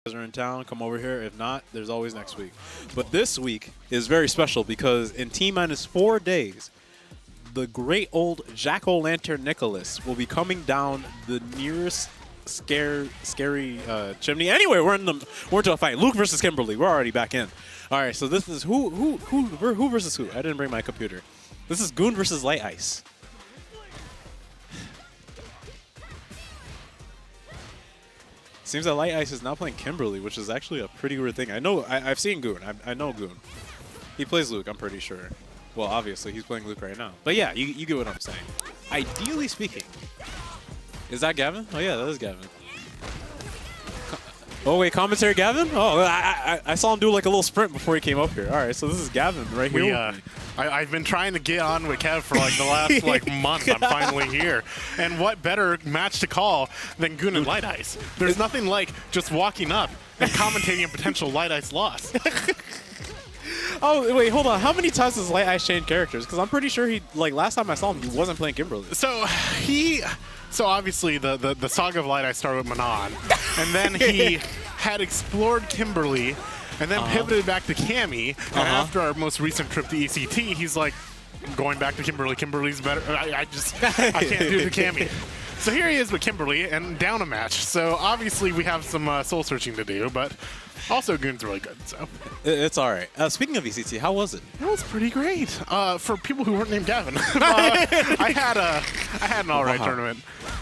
guys are in town, come over here. If not, there's always next week. But this week is very special because in T-minus 4 days, the great old Jack-o'-lantern Nicholas will be coming down the nearest scary chimney. Anyway, we're into a fight. Luke versus Kimberly. We're already back in. All right, so this is who versus who? I didn't bring my computer. This is Goon versus Light Ice. Seems that Light Ice is now playing Kimberly, which is actually a pretty weird thing. I've seen Goon. I know Goon. He plays Luke, I'm pretty sure. Well, obviously, he's playing Luke right now. But yeah, you get what I'm saying. Ideally speaking. Is that Gavin? Oh yeah, that is Gavin. Oh wait, commentary Gavin? Oh, I saw him do like a little sprint before he came up here. All right, so this is Gavin right here. I've been trying to get on with Kev for like the last month. I'm finally here. And what better match to call than Goon and Light Ice? There's nothing like just walking up and commentating a potential Light Ice loss. Oh, wait, hold on. How many times has Light Ice changed characters? Because I'm pretty sure last time I saw him, he wasn't playing Kimberly. So obviously the saga of Light Ice started with Manon, and then he had explored Kimberly, and then pivoted back to Cammy, and after our most recent trip to ECT, he's like, going back to Kimberly. Kimberly's better. I can't do the Cammy. So here he is with Kimberly, and down a match. So obviously we have some soul searching to do, but also Goon's really good. So it's all right. Speaking of ECT, how was it? It was pretty great. For people who weren't named Gavin, I had an all right tournament.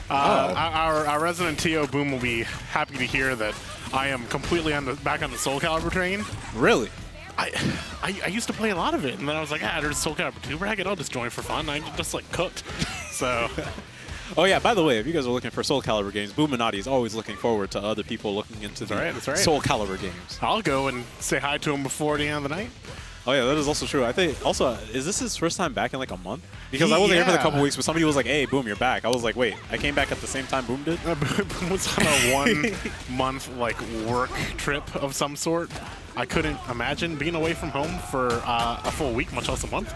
Our resident TO Boom will be happy to hear that I am completely back on the Soul Calibur train. Really? I used to play a lot of it, and then I was like, there's Soul Calibur 2 bracket. I'll just join for fun. I just like cooked. So. Oh yeah, by the way, if you guys are looking for Soul Calibur games, Boominati is always looking forward to other people looking into the Soul Calibur games. I'll go and say hi to him before the end of the night. Oh yeah, that is also true. I think also, is this his first time back in like a month? Because I wasn't here for a couple weeks, but somebody was like, hey, Boom, you're back. I was like, wait, I came back at the same time Boom did? Boom was on a 1 month work trip of some sort. I couldn't imagine being away from home for a full week, much less a month.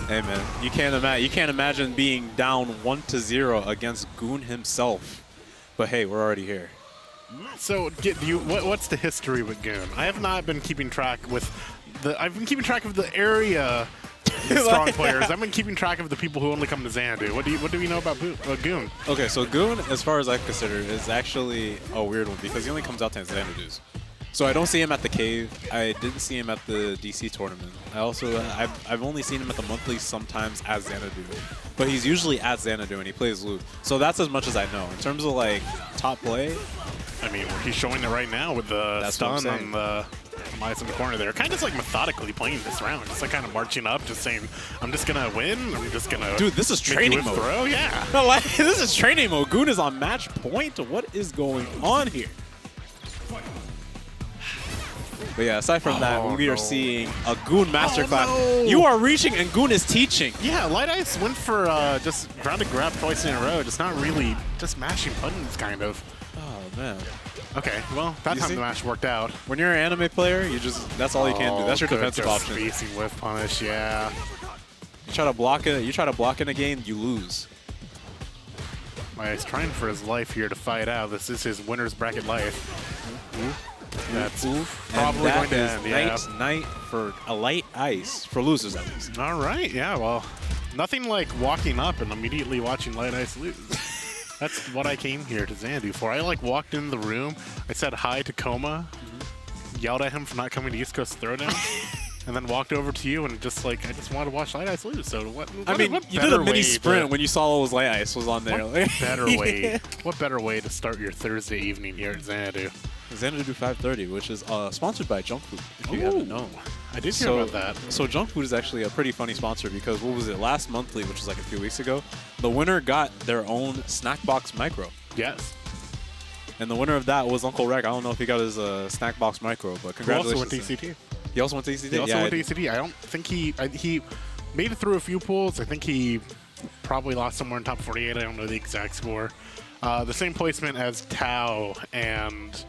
Hey man, you can't imagine being down 1-0 against Goon himself. But hey, we're already here. So, what's the history with Goon? I have not been keeping track with I've been keeping track of the area strong players. I've been keeping track of the people who only come to Xanadu. What do we know about Goon? Okay, so Goon, as far as I consider, is actually a weird one because he only comes out to Xanadu's. So I don't see him at the cave. I didn't see him at the DC tournament. I've only seen him at the monthly sometimes as Xanadu, but he's usually at Xanadu and he plays Luke. So that's as much as I know in terms of like top play. I mean, he's showing it right now with the stun on the Mice in the corner there. Kind of like methodically playing this round. Just like kind of marching up, just saying, I'm just gonna win. I'm just gonna. Dude, this is training mode. Throw, yeah. This is training mode. Goon is on match point. What is going on here? But yeah, aside from that, we are seeing a Goon masterclass. No. You are reaching and Goon is teaching. Yeah, Light Ice went for just ground to grab twice in a row. Just not really, just mashing buttons, kind of. Oh, man. Okay, well, that time the match worked out. When you're an anime player, that's all you can do. That's your defensive option. Spacing whiff punish, yeah. You try to block in a game, you lose. Light Ice trying for his life here to fight out. This is his winner's bracket life. That's probably going to end. Night for a Light Ice, for losers at least. All right, yeah, well, nothing like walking up and immediately watching Light Ice lose. That's what I came here to Xanadu for. I walked in the room, I said hi to Coma, yelled at him for not coming to East Coast Throwdown, and then walked over to you and I just wanted to watch Light Ice lose. So what you did a mini sprint when you saw all those Light Ice was on there. What better way to start your Thursday evening here at Xanadu? Xanadu 530, which is sponsored by Junk Food, if you haven't known. I did hear about that. So Junk Food is actually a pretty funny sponsor because, what was it, last monthly, which was like a few weeks ago, the winner got their own snack box micro. Yes. And the winner of that was UncleWreck. I don't know if he got his snack box micro, but congratulations. He also went to ECT. He also went to ECT? He also went to ECT. I don't think he made it through a few pools. I think he probably lost somewhere in top 48. I don't know the exact score. The same placement as Tao and...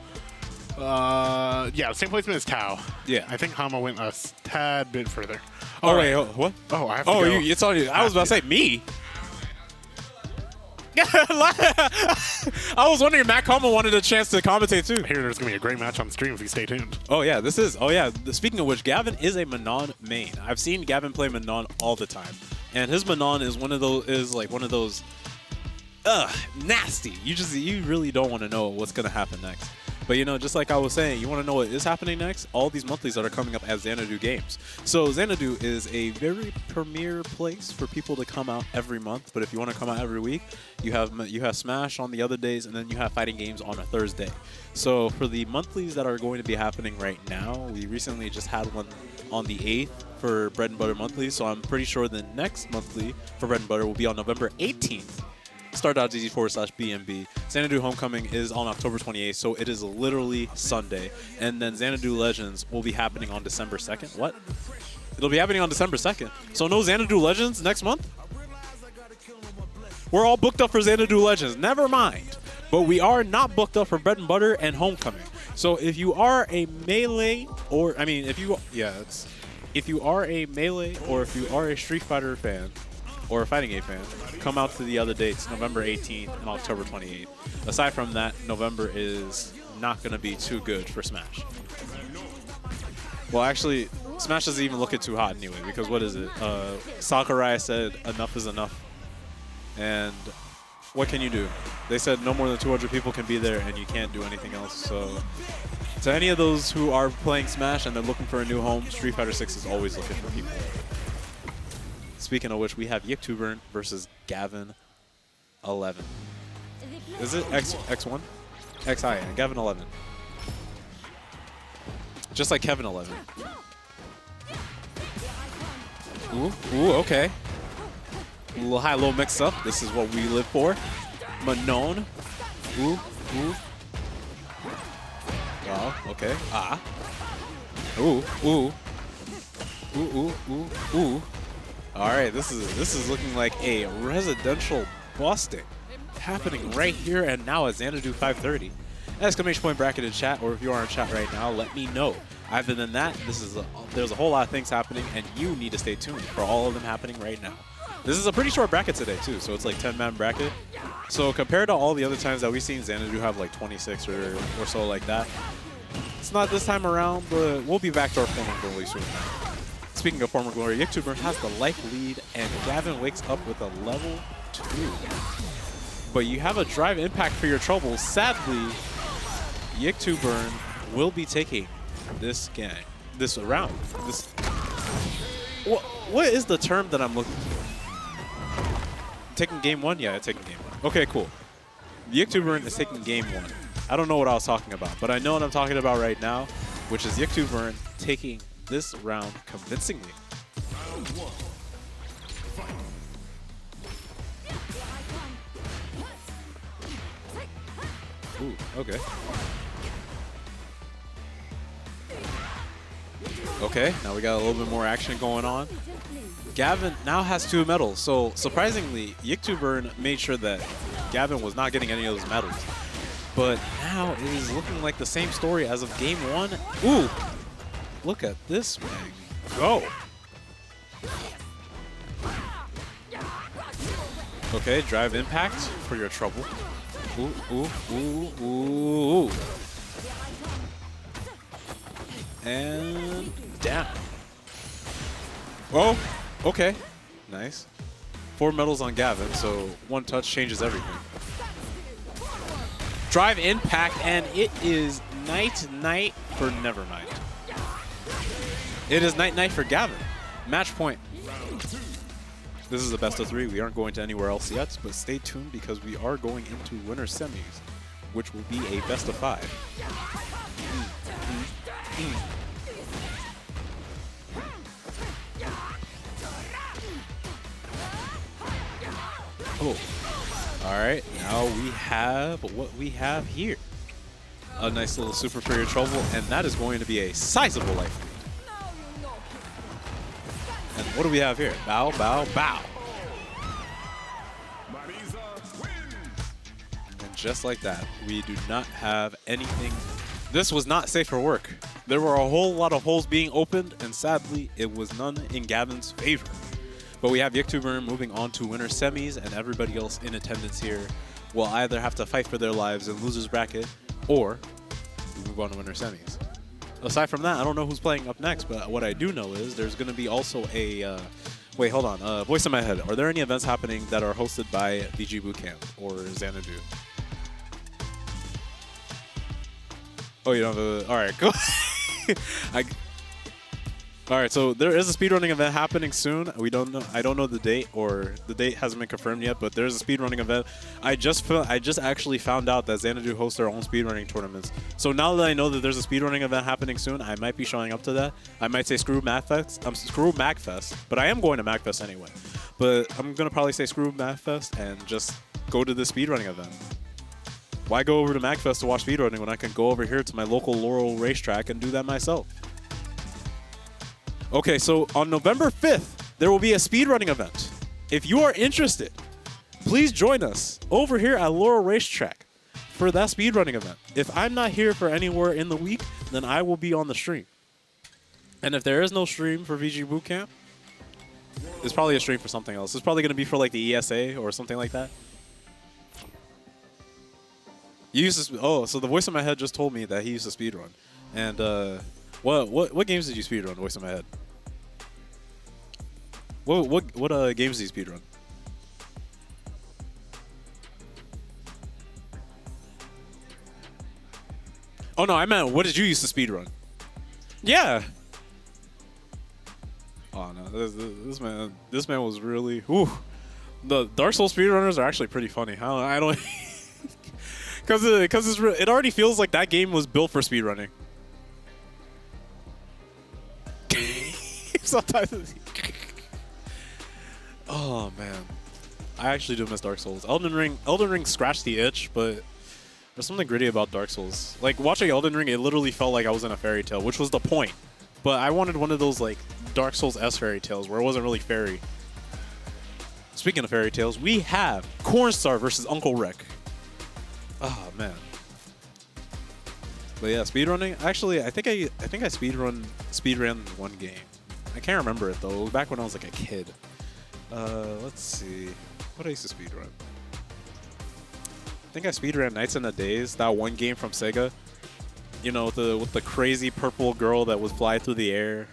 same placement as Tao. Yeah. I think Hamma went a tad bit further. Wait, what? Oh, I have to go. It's on you. I was about to say, me? I was wondering if Matt Kama wanted a chance to commentate too. I hear there's going to be a great match on stream if you stay tuned. Oh, yeah, this is. Oh, yeah. Speaking of which, Gavin is a Manon main. I've seen Gavin play Manon all the time. And his Manon is one of those, nasty. You really don't want to know what's going to happen next. But, you know, just like I was saying, you want to know what is happening next? All these monthlies that are coming up as Xanadu games. So Xanadu is a very premier place for people to come out every month. But if you want to come out every week, you have Smash on the other days, and then you have fighting games on a Thursday. So for the monthlies that are going to be happening right now, we recently just had one on the 8th for Bread and Butter Monthly. So I'm pretty sure the next monthly for Bread and Butter will be on November 18th. Start.gg/BNB. Xanadu Homecoming is on October 28th, so it is literally Sunday. And then Xanadu Legends will be happening on December 2nd. What? It'll be happening on December 2nd. So no Xanadu Legends next month? We're all booked up for Xanadu Legends. Never mind. But we are not booked up for Bread and Butter and Homecoming. So if you are a Melee, or, I mean, if you are a Melee or if you are a Street Fighter fan, or a fighting game fan, come out to the other dates, November 18th and October 28th. Aside from that, November is not going to be too good for Smash. Well, actually, Smash doesn't even look it too hot anyway, because what is it? Sakurai said enough is enough. And what can you do? They said no more than 200 people can be there, and you can't do anything else. So to any of those who are playing Smash and they're looking for a new home, Street Fighter 6 is always looking for people. Speaking of which, we have Yiktubern versus Gavin 11. Is it X1? XI, yeah, Gavin 11. Just like Kevin 11. Ooh, okay. A little high, low mix up. This is what we live for. Manon. Ooh. Wow, okay. Ah. Ooh. All right, this is looking like a residential busting happening right here and now at Xanadu 530. Exclamation point bracket in chat, or if you are in chat right now, let me know. Other than that, there's a whole lot of things happening, and you need to stay tuned for all of them happening right now. This is a pretty short bracket today too, so it's like 10-man bracket. So compared to all the other times that we've seen Xanadu have like 26 or so like that, it's not this time around, but we'll be back to our former glory soon. Speaking of former glory, Yiktubern has the life lead, and Gavin wakes up with a level 2. But you have a drive impact for your trouble. Sadly, Yiktubern will be taking this round. What is the term that I'm looking for? Taking game 1? Yeah, taking game 1. Okay, cool. Yiktubern is taking game 1. I don't know what I was talking about, but I know what I'm talking about right now, which is Yiktubern taking this round convincingly. Ooh, okay. Okay, now we got a little bit more action going on. Gavin now has 2 medals, so surprisingly, Yiktubern made sure that Gavin was not getting any of those medals. But now it is looking like the same story as of game 1. Ooh! Look at this man go. Okay, drive impact for your trouble. Ooh. And down. Oh, okay. Nice. 4 medals on Gavin, so 1 touch changes everything. Drive impact, and it is night for Nevermind. It is night for Gavin. Match point. This is a best of 3. We aren't going to anywhere else yet, but stay tuned because we are going into winner semis, which will be a best of 5. Oh. All right, now we have what we have here. A nice little super for your trouble, and that is going to be a sizable life lead. And what do we have here? Bow. And just like that, we do not have anything. This was not safe for work. There were a whole lot of holes being opened, and sadly, it was none in Gavin's favor. But we have Yiktuber moving on to winner semis, and everybody else in attendance here will either have to fight for their lives in loser's bracket, or we move on to winner semis. Aside from that, I don't know who's playing up next, but what I do know is there's going to be also a... wait, hold on. Voice in my head. Are there any events happening that are hosted by VGBootCamp or Xanadu? Oh, you don't have a... All right, cool. All right, so there is a speedrunning event happening soon. We don't know. I don't know the date, or the date hasn't been confirmed yet. But there's a speedrunning event. I just actually found out that Xanadu hosts their own speedrunning tournaments. So now that I know that there's a speedrunning event happening soon, I might be showing up to that. I might say screw MagFest. Screw MagFest, but I am going to MagFest anyway. But I'm gonna probably say screw MagFest and just go to the speedrunning event. Why go over to MagFest to watch speedrunning when I can go over here to my local Laurel racetrack and do that myself? Okay, so on November 5th, there will be a speedrunning event. If you are interested, please join us over here at Laurel Racetrack for that speedrunning event. If I'm not here for anywhere in the week, then I will be on the stream. And if there is no stream for VG Bootcamp, it's probably a stream for something else. It's probably going to be for like the ESA or something like that. You used to, oh, so the voice in my head just told me that he used to speedrun. And what games did you speedrun, voice in my head? What games did you speedrun? Oh no, I meant what did you used to speedrun? Yeah. Oh no, this man was really. Whew. The Dark Souls speedrunners are actually pretty funny. I don't, because it already feels like that game was built for speedrunning. Sometimes. Oh man, I actually do miss Dark Souls. Elden Ring scratched the itch, but there's something gritty about Dark Souls. Like watching Elden Ring, it literally felt like I was in a fairy tale, which was the point. But I wanted one of those like Dark Souls-esque fairy tales where it wasn't really fairy. Speaking of fairy tales, we have Cornstar versus UncleWreck. Oh man. But yeah, speedrunning. Actually, I think I speedran one game. I can't remember it though. It was back when I was like a kid. Let's see. What I used to speedrun. I think I speedran Nights and the Days, that one game from Sega. You know, with the crazy purple girl that was fly through the air.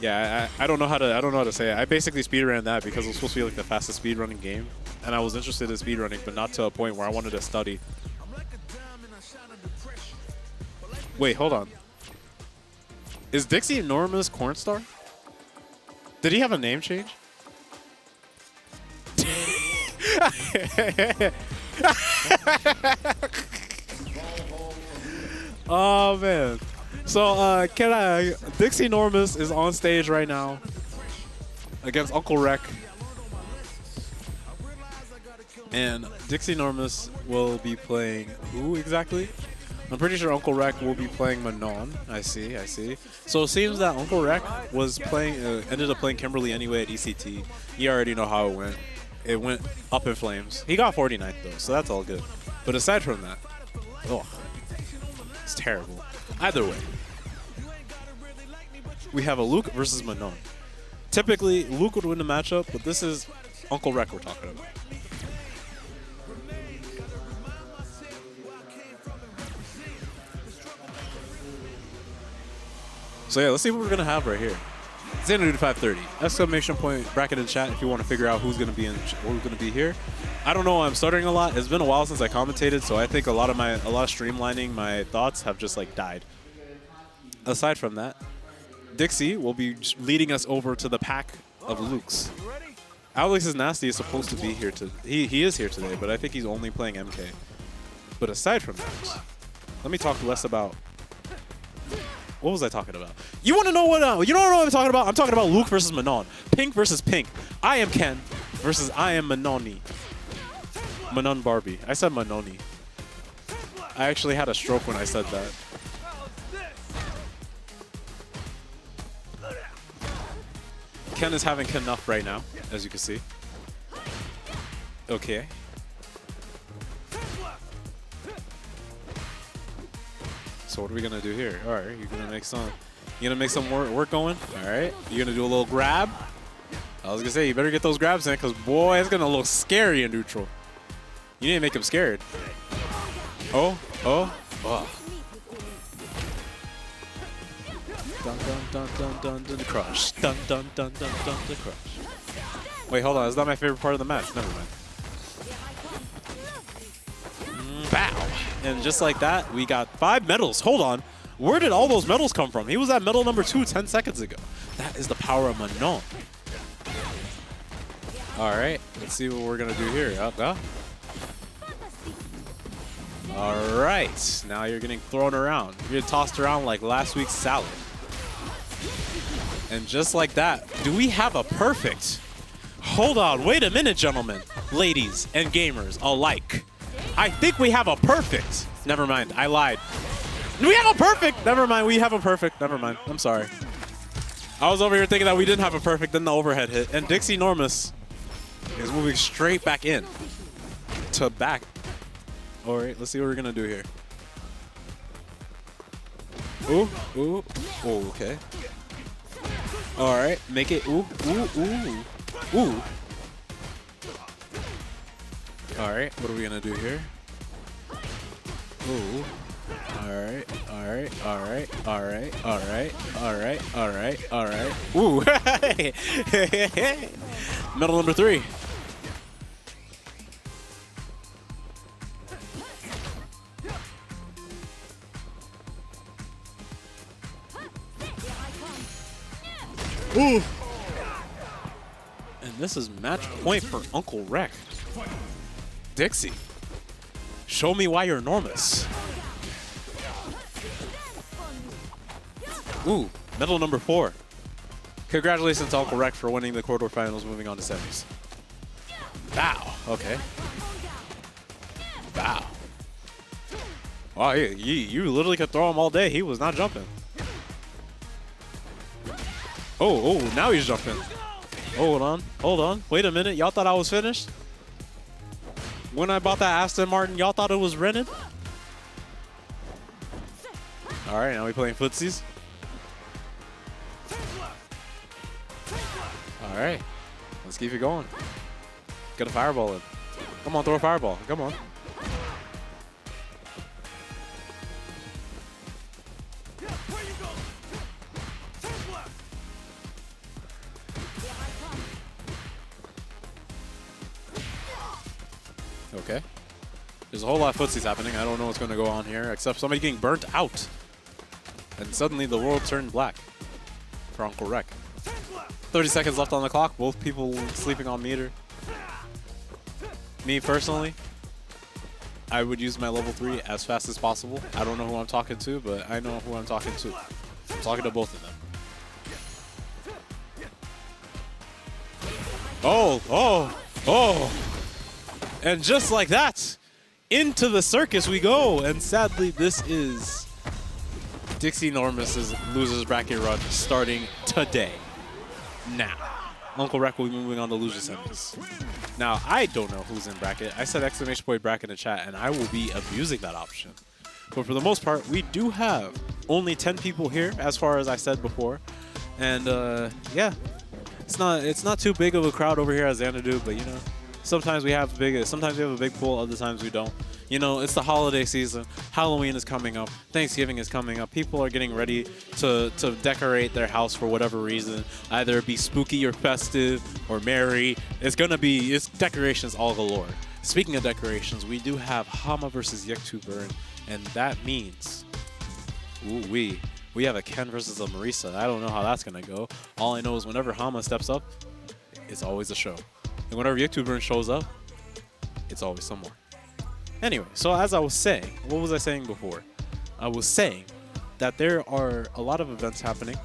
Yeah, I don't know how to say it. I basically speedran that because it was supposed to be like the fastest speedrunning game, and I was interested in speedrunning, but not to a point where I wanted to study. Wait, hold on. Is Dixie Normous Cornstar? Did he have a name change? Oh man. So Dixie Normous is on stage right now against UncleWreck. And Dixie Normous will be playing who exactly? I'm pretty sure UncleWreck will be playing Manon. I see. So it seems that UncleWreck was playing, ended up playing Kimberly anyway at ECT. You already know how it went. It went up in flames. He got 49th though, so that's all good. But aside from that, oh, it's terrible. Either way, we have a Luke versus Manon. Typically, Luke would win the matchup, but this is UncleWreck we're talking about. So yeah, let's see what we're gonna have right here. Xanadu 530. Exclamation point bracket in chat if you want to figure out who's gonna be here. I don't know. I'm stuttering a lot. It's been a while since I commentated, so I think a lot of streamlining my thoughts have just like died. Aside from that, Dixie will be leading us over to the pack of Lukes. Alex is Nasty is supposed to be here he is here today, but I think he's only playing MK. But aside from that, let me talk less about. What was I talking about? You want to know what? You don't know what I'm talking about? I'm talking about Luke versus Manon. Pink versus Pink. I am Ken versus I am Manoni. Manon Barbie. I said Manoni. I actually had a stroke when I said that. Ken is having enough right now, as you can see. Okay. So what are we gonna do here? All right, you're gonna make some work going. All right, you're gonna do a little grab. I was gonna say, you better get those grabs in, because boy, it's gonna look scary in neutral. You need to make him scared. Oh. Dun dun dun dun dun dun the crush. Dun dun dun dun dun the crush. Wait, hold on. That's not my favorite part of the match. Never mind. Bow. And just like that, we got 5 medals. Hold on. Where did all those medals come from? He was at medal number 2 10 seconds ago. That is the power of Manon. All right. Let's see what we're going to do here. All right. Now you're getting thrown around. You're getting tossed around like last week's salad. And just like that, do we have a perfect? Hold on, wait a minute, gentlemen, ladies, and gamers alike. I think we have a perfect. Never mind, I lied. We have a perfect. Never mind, we have a perfect. Never mind, I'm sorry. I was over here thinking that we didn't have a perfect, then the overhead hit. And Dixie Normous is moving straight back in to back. All right, let's see what we're gonna do here. Ooh, ooh, oh, okay. All right, make it, ooh, ooh, ooh, ooh. All right, what are we gonna do here? Ooh. All right, all right, all right, all right, all right, all right, all right, all right. Ooh, medal number 3. Ooh. And this is match point for UncleWreck. Dixie, show me why you're enormous. Ooh, medal number 4. Congratulations to UncleWreck for winning the quarterfinals, moving on to semis. Bow, okay. Bow. Wow, you literally could throw him all day. He was not jumping. Oh, now he's jumping. Hold on. Wait a minute. Y'all thought I was finished? When I bought that Aston Martin, y'all thought it was rented? All right, now we playing footsies. All right, let's keep it going. Get a fireball in. Come on, throw a fireball. Come on. Okay. There's a whole lot of footsies happening. I don't know what's going to go on here, except somebody getting burnt out. And suddenly the world turned black for UncleWreck. 30 seconds left on the clock. Both people sleeping on meter. Me, personally, I would use my level 3 as fast as possible. I don't know who I'm talking to, but I know who I'm talking to. I'm talking to both of them. Oh. And just like that, into the circus we go. And sadly, this is Dixie Normous' losers bracket run starting today. Now, UncleWreck will be moving on to losers semis. Now, I don't know who's in bracket. I said exclamation point bracket in the chat, and I will be abusing that option. But for the most part, we do have only 10 people here, as far as I said before. And yeah, it's not too big of a crowd over here at Xanadu, but you know, sometimes we have a big pool, other times we don't. You know, it's the holiday season. Halloween is coming up. Thanksgiving is coming up. People are getting ready to decorate their house for whatever reason. Either it be spooky or festive or merry. It's decorations all galore. Speaking of decorations, we do have Hamma versus YouTuber, and that means we have a Ken versus a Marisa. I don't know how that's gonna go. All I know is whenever Hamma steps up, it's always a show. And whenever YouTuber shows up, it's always someone. Anyway, so as I was saying, what was I saying before? I was saying that there are a lot of events happening,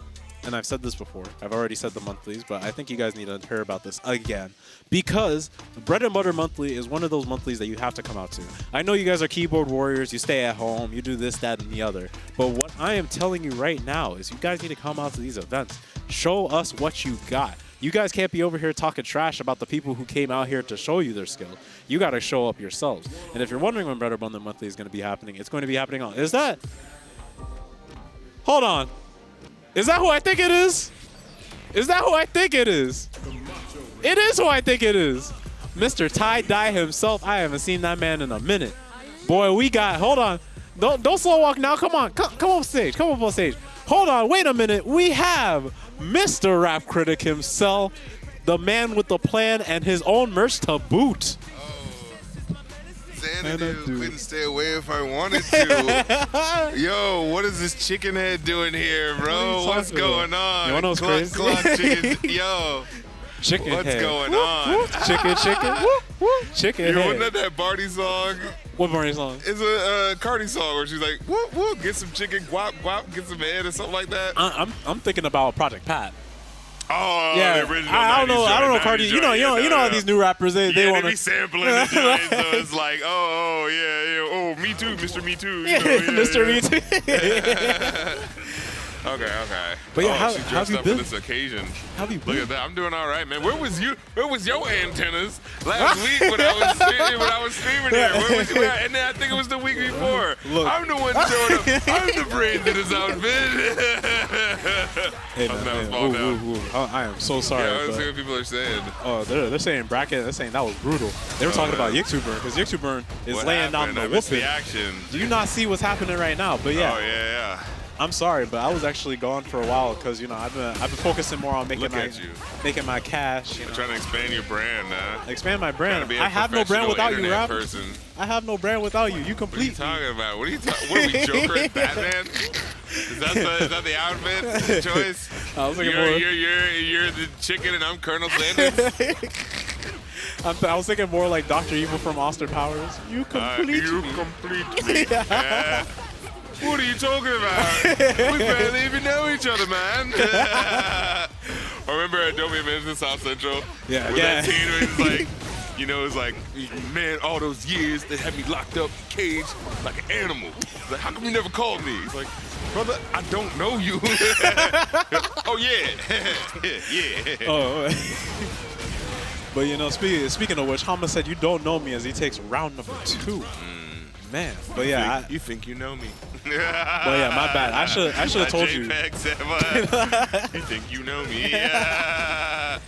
and I've said this before. I've already said the monthlies, but I think you guys need to hear about this again, because Bread and Butter Monthly is one of those monthlies that you have to come out to. I know you guys are keyboard warriors, you stay at home, you do this, that, and the other, but what I am telling you right now is you guys need to come out to these events. Show us what you got. You guys can't be over here talking trash about the people who came out here to show you their skill. You got to show up yourselves. And if you're wondering when Bread and Butter Monthly is going to be happening, it's going to be happening on... Is that... Hold on. Is that who I think it is? Is that who I think it is? It is who I think it is. Mr. Tie-Dye himself. I haven't seen that man in a minute. Boy, we got, hold on. Don't slow walk now. Come on. Come up stage. Come up on stage. Hold on. Wait a minute. We have Mr. Rap Critic himself, the man with the plan and his own merch to boot. Xanadu couldn't stay away if I wanted to. Yo, what is this chicken head doing here, bro? What's going on? You wanna know what's crazy? Chicken. Yo. Chicken What's head. going on? Chicken. Chicken You head. wasn't that Barty song? What Barney song? It's a Cardi song where she's like, whoop, whoop, get some chicken, guap, guap, get some head or something like that. I'm thinking about Project Pat. Oh, Yeah, the original I don't know. 90s I don't know joint, Cardi. 90s You know, joint. all these new rappers. They They want be to. sampling the joint, so it's like, oh, yeah. Oh, me too, Mr. Me Too. You know, Mr. Me Too. Okay. But yeah, oh, how she dressed have you up been? for this occasion. How have you Look been? at that. I'm doing all right, man. Where was you? Where was your antennas last week when I was streaming there? Where was you at? And then I think it was the week before. Look. I'm the one showing up. I'm the brains in this outfit. Hey, man. Ooh. I am so sorry. Yeah, let's but- see what people are saying. Oh, they're saying bracket. They're saying that was brutal. They were talking about Yixu Burn because Yixu Burn is What laying down happened? the I missed whooping. the action. Do you not see what's happening right now? But yeah, Oh, yeah. I'm sorry, but I was actually gone for a while because I've been focusing more on making Look my at you. making my cash. You know, Trying to expand your brand, expand my Trying to brand. be a I have no brand professional without you, internet Rap. person. I have no brand without you. You What are you complete. talking about? What are we, Joker and Batman? Is that the outfit choice? I was thinking You're the chicken and I'm Colonel Sanders. I was thinking more like Dr. Evil from Austin Powers. You complete. You complete me. Yeah. What are you talking about? We barely even know each other, man. Remember Adobe Management South Central? Yeah, With yeah. that scene where it's like, it's like, man, all those years they had me locked up, caged like an animal. It's like, how come you never called me? It's like, brother, I don't know you. Oh, yeah. Yeah. Oh. But speaking of which, Hamma said you don't know me as he takes round number 2. Man, but yeah, You think you know me. But yeah, my bad. I should have told you. JPEG said, what? You think you know me? Yeah.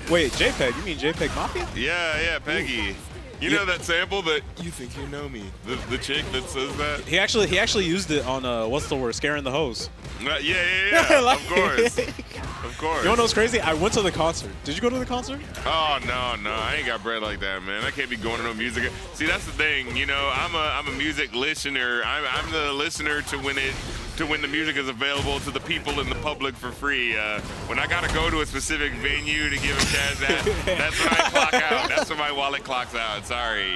Wait, JPEG? You mean JPEG Mafia? Yeah, Peggy. You know that sample that you think you know me? The chick that says that? He actually used it on what's the word? Scaring the Hoes. Yeah. Like- Of course. Of course. You wanna know what's crazy? I went to the concert. Did you go to the concert? Oh no, I ain't got bread like that, man. I can't be going to no music. See, that's the thing. I'm a music listener. I'm the listener to when the music is available to the people in the public for free. When I gotta go to a specific venue to give a cash out, that's when I clock out. That's when my wallet clocks out. Sorry,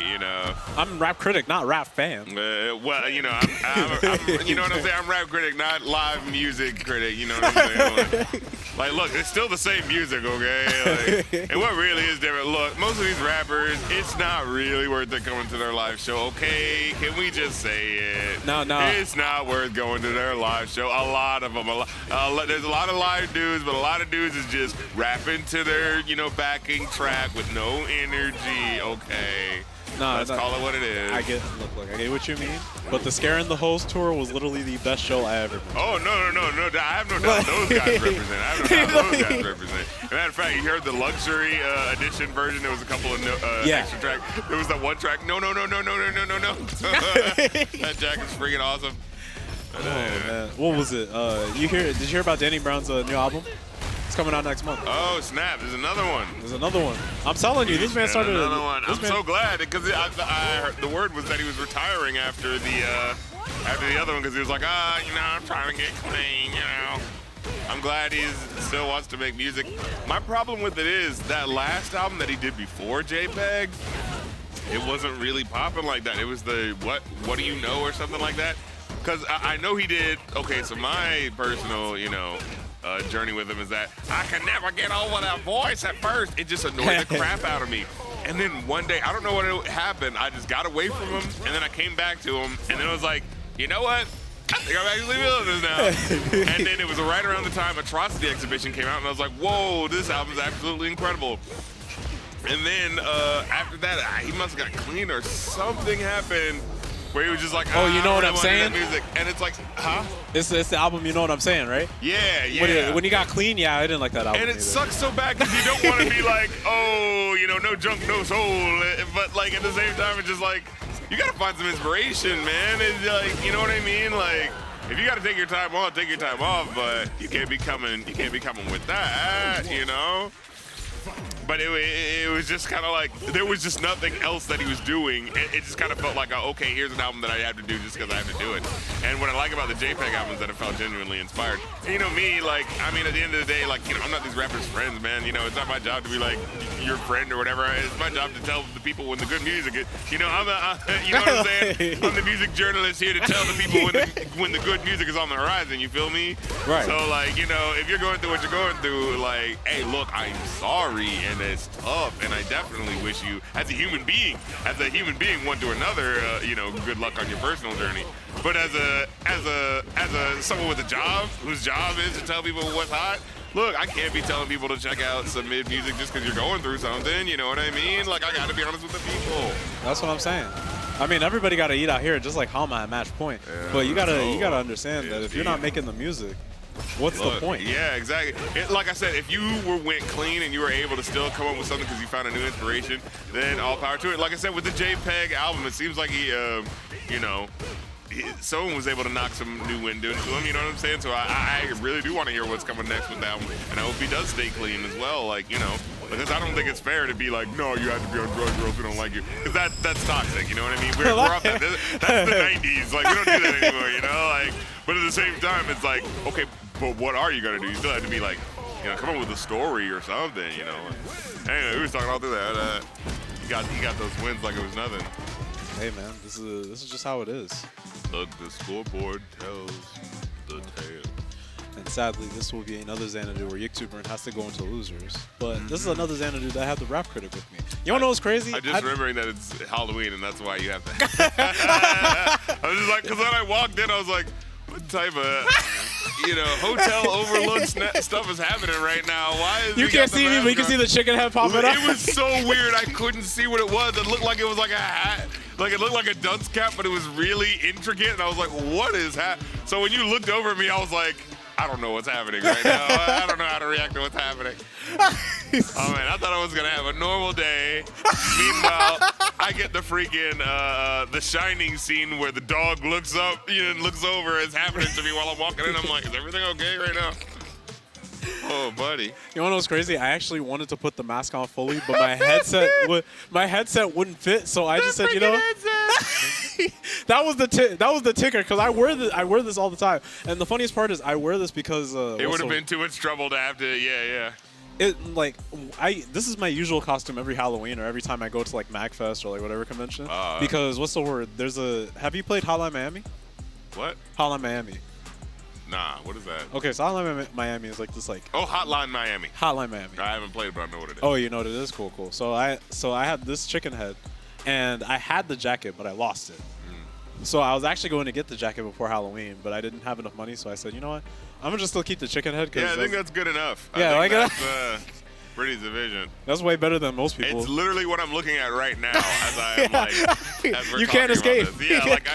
I'm rap critic, not rap fan. Well, I'm you know what I'm saying? I'm rap critic, not live music critic. You know what I'm saying? Like, look, it's still the same music, okay? And what really is different? Look, most of these rappers, it's not really worth it coming to their live show, okay? Can we just say it? No. It's not worth going to their live show. A lot of them. There's a lot of live dudes, but a lot of dudes is just rapping to their, backing track with no energy, okay? Let's call it what it is. I get what you mean. But the Scaring the Hoes tour was literally the best show I ever been to. Oh, no. I have no doubt those guys represent. I have no doubt those guys represent. As a matter of fact, you heard the luxury edition version. There was a couple of extra tracks. There was that one track. No. That jack is freaking awesome. Oh, man. What was it? Did you hear about Danny Brown's new album? It's coming out next month. Oh, snap. There's another one. I'm telling you, this man started another one. So glad because I heard the word was that he was retiring after the other one because he was like, I'm trying to get clean, I'm glad he still wants to make music. My problem with it is that last album that he did before JPEG, it wasn't really popping like that. It was the what do you know or something like that. Because I know he did. Okay, so my personal, journey with him is that I can never get over that voice at first. It just annoyed the crap out of me. And then one day, I don't know what happened. I just got away from him, and then I came back to him, and then I was like, you know what? I think I'm actually feeling this now. And then it was right around the time Atrocity Exhibition came out, and I was like, whoa, this album is absolutely incredible. And then after that, he must have got clean or something happened. where he was just like, Oh, you know I what don't I'm really saying? wanna do that music. And it's like, huh? It's the album, you know what I'm saying, right? Yeah. When he got clean, yeah, I didn't like that album. And it either. sucks so bad because you don't want to be like, oh, you know, no junk, no soul. But like at the same time, it's just like, you gotta find some inspiration, man. It's like, you know what I mean? Like, if you gotta take your time off, take your time off. But you can't be coming with that, you know. But it was just kind of like, there was just nothing else that he was doing. It just kind of felt like, okay, here's an album that I have to do just because I have to do it. And what I like about the JPEG albums is that it felt genuinely inspired. And, you know, me, like, I mean, at the end of the day, like, you know, I'm not these rappers' friends, man. You know, it's not my job to be like your friend or whatever. It's my job to tell the people when the good music is. You know, you know what I'm saying? I'm the music journalist here to tell the people when the good music is on the horizon. You feel me? Right. So, like, you know, if you're going through what you're going through, like, hey, look, I'm sorry, and it's tough, and I definitely wish you, as a human being, one to another, you know, good luck on your personal journey. But as a someone with a job, whose job is to tell people what's hot, look, I can't be telling people to check out some mid music just because you're going through something. You know what I mean? Like, I got to be honest with the people. That's what I'm saying. I mean, everybody got to eat out here, just like Hamma at Match Point. Yeah, but you gotta understand that if you're not making the music, what's the point? Yeah, exactly. Like I said, if you went clean and you were able to still come up with something because you found a new inspiration, then all power to it. Like I said, with the JPEG album, it seems like he, you know, someone was able to knock some new wind into him, you know what I'm saying? So I really do want to hear what's coming next with that album. And I hope he does stay clean as well, like, you know. Because I don't think it's fair to be like, no, you have to be on drugs or else we don't like you. Because that's toxic, you know what I mean? We're off that. That's the 90s. Like, we don't do that anymore, you know? Like, but at the same time, it's like, okay, but what are you going to do? You still have to be like, you know, come up with a story or something, you know? Anyway, we was talking all through that. He got those wins like it was nothing. Hey, man, this is just how it is. Look, the scoreboard tells the tale. And sadly, this will be another Xanadu where YouTuber has to go into losers. But this is another Xanadu that I have the rap critic with me. You wanna know what's crazy? I'm just remembering that it's Halloween and that's why you have to. I was just like, because when I walked in, I was like, what type of, you know, hotel overlooked stuff is happening right now? Why is you can't see me, but you can see the chicken head popping up. It was so weird. I couldn't see what it was. It looked like it was like a hat. Like, it looked like a dunce cap, but it was really intricate. And I was like, what is that? So when you looked over at me, I was like, I don't know what's happening right now. I don't know how to react to what's happening. Oh, man, I thought I was going to have a normal day. Meanwhile, I get the freaking The Shining scene where the dog looks up, you know, and looks over. It's happening to me while I'm walking in. I'm like, is everything okay right now? Oh, buddy. You want to know what's crazy? I actually wanted to put the mask on fully, but my headset wouldn't fit. So I just said, you know, that was the ticker because I wear this all the time. And the funniest part is I wear this because it would have been too much trouble to have to. Yeah. This is my usual costume every Halloween or every time I go to like MagFest or like whatever convention. Because what's the word? Have you played Hotline Miami? What? Hotline Miami. Nah, what is that? Okay, so Hotline Miami is like this like. Oh, Hotline Miami. Hotline Miami. I haven't played, but I know what it is. Oh, you know what it is? Cool. So I had this chicken head, and I had the jacket, but I lost it. So I was actually going to get the jacket before Halloween, but I didn't have enough money, so I said, you know what? I'm gonna just still keep the chicken head. Yeah, I think that's good enough. Yeah, I think that's pretty sufficient. That's way better than most people. It's literally what I'm looking at right now as I'm like, as we're you can't escape. Yeah, like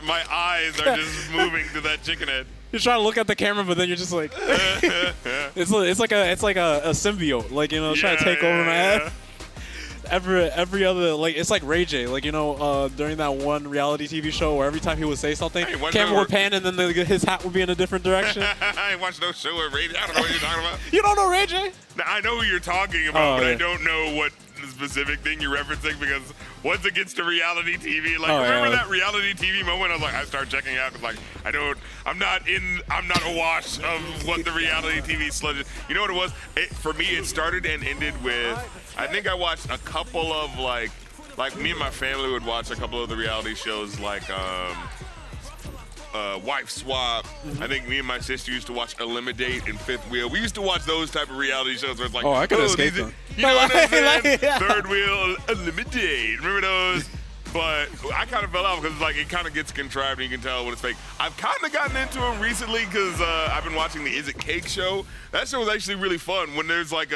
my eyes are just moving to that chicken head. You're trying to look at the camera, but then you're just like, it's like a symbiote, like, you know, trying to take over my head. Every other, like, it's like Ray J, like, you know, during that one reality TV show where every time he would say something, camera would pan and then his hat would be in a different direction. I ain't watched no show with Ray J. I don't know what you're talking about. You don't know Ray J? Now, I know who you're talking about, but I don't know what specific thing you're referencing because once it gets to reality TV, like remember that reality TV moment? I was like, I start checking out because like I'm not awash of what the reality TV sludge is. You know what it was? For me, it started and ended with. I think I watched a couple of like me and my family would watch a couple of the reality shows like Wife Swap. I think me and my sister used to watch Eliminate and Fifth Wheel. We used to watch those type of reality shows where it's like, I could escape them. You know what I'm saying? Third Wheel, Eliminate. Remember those? But I kind of fell off because like it kind of gets contrived and you can tell when it's fake. I've kind of gotten into it recently because I've been watching the Is It Cake show. That show is actually really fun when there's like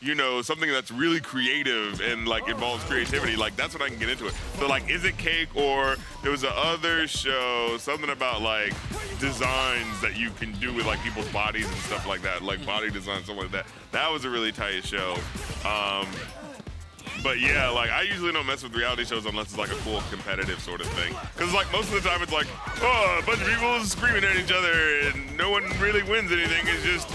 you know, something that's really creative and like involves creativity, like that's when I can get into it. So like, is it cake, or there was a other show, something about like designs that you can do with like people's bodies and stuff like that, like body design, something like that. That was a really tight show. But yeah, like I usually don't mess with reality shows unless it's like a cool competitive sort of thing. Cause like most of the time it's like, oh, a bunch of people screaming at each other and no one really wins anything. It's just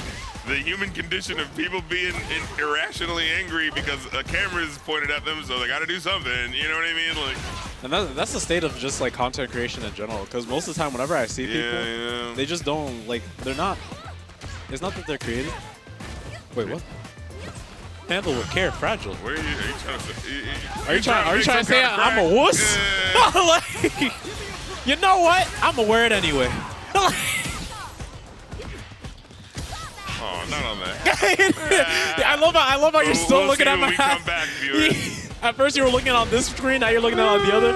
the human condition of people being irrationally angry because a camera is pointed at them, so they got to do something. You know what I mean? Like, and that's the state of just like content creation in general. Because most of the time, whenever I see people, they just don't like. They're not. It's not that they're creative. Wait, what? Handle with care, fragile. What are you trying to say? Are you trying to say I'm a wuss? Yeah. Like, you know what? I'm gonna wear it anyway. Oh, not on that. I love how you're still looking at my come back, viewers. At first you were looking on this screen, now you're looking on the other.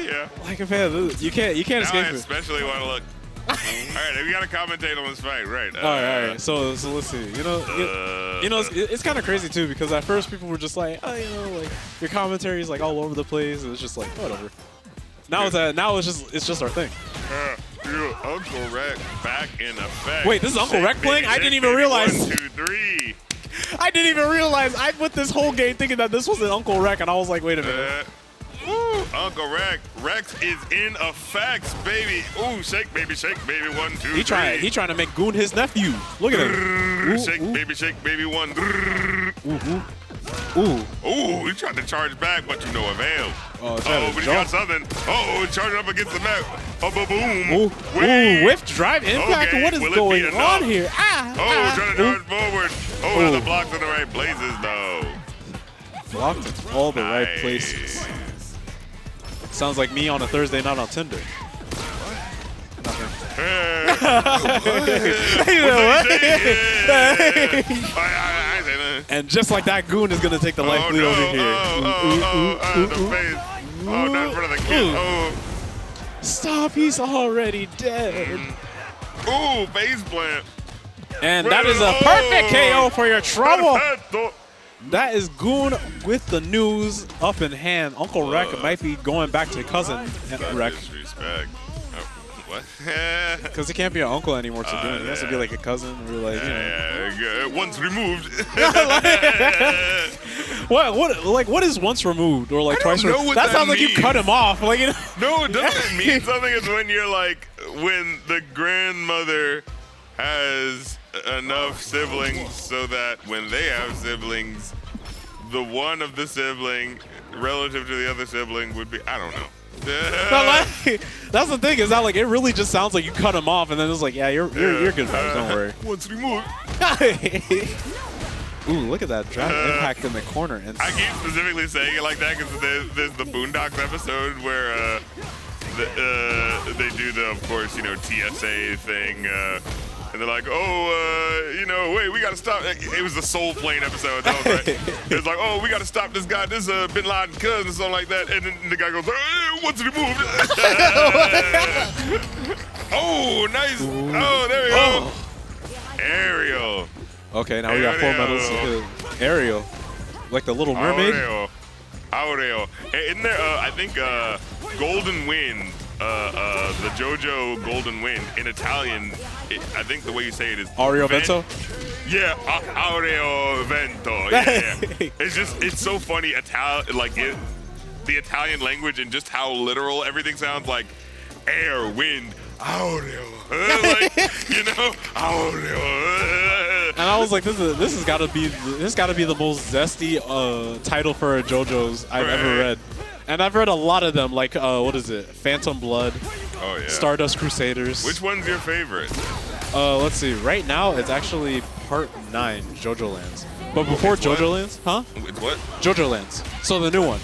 Yeah. Like, man, you can't Now escape I it. especially want to look. All right, we gotta commentate on this fight, right? All right. So let's see. You know, it's kind of crazy too, because at first people were just like, oh, you know, like your commentary is like all over the place. And it's just like whatever. Now it's just our thing. UncleWreck back in effect. Wait, this is UncleWreck playing? I didn't even realize. 1, 2, 3. I didn't even realize. I went this whole game thinking that this was an UncleWreck, and I was like, wait a minute. UncleWreck. Rex is in effect, baby. Ooh, shake, baby, 1, 2, 3. He trying to make Goon his nephew. Look at him. Shake, baby, 1. Ooh. He tried to charge back, but to no avail. Oh, but he got something. Charging up against the map. Boom. Ooh, whiff drive impact. Okay, what is going on here? Trying to charge forward. The block's in the right places, though. Blocked in all the right places. Sounds like me on a Thursday night on Tinder. And just like that, Goon is gonna take the life lead over here. The face. Not in front of the kid. Stop! He's already dead. Face plant. And that is a perfect KO for your trouble. That is Goon with the news up in hand. UncleWreck might be going back to cousin Wreck. Disrespect. What? Because he can't be an uncle anymore to Goon. He has to be like a cousin. We're like, once removed. What is once removed or like twice removed? That sounds like means. You cut him off. Like, you know. No, it doesn't mean something. It's when you're like, when the grandmother has enough siblings so that when they have siblings, the one of the sibling relative to the other sibling would be, I don't know. That's the thing, is that like it really just sounds like you cut him off and then it's like, yeah, you're good vibes, don't worry. Once removed. Ooh, look at that drive impact in the corner. And I keep specifically saying it like that because there's the Boondocks episode where they do the, of course, TSA thing. And they're like, wait, we got to stop. It was the Soul Plane episode. That was right. It's like, we got to stop this guy. This Bin Laden cousin, something like that. And then the guy goes, what's removed? Nice. Ooh. There we go. Aerial. Okay, now we got 4 medals. Aerial. Like the Little Mermaid. Aureo. Isn't there, I think, Golden Wind, the JoJo Golden Wind, in Italian, I think the way you say it is... Aureo Vento? Yeah, Aureo Vento. Yeah. It's so funny, the Italian language and just how literal everything sounds, like air, wind, Aureo. Aureo. And I was like, this has got to be the most zesty title for a JoJo's I've ever read. And I've read a lot of them, like what is it? Phantom Blood. Oh yeah. Stardust Crusaders. Which one's your favorite? Let's see. Right now it's actually part 9, JoJo Lands. But before JoJo Lands, huh? It's what? JoJo Lands. So the new one.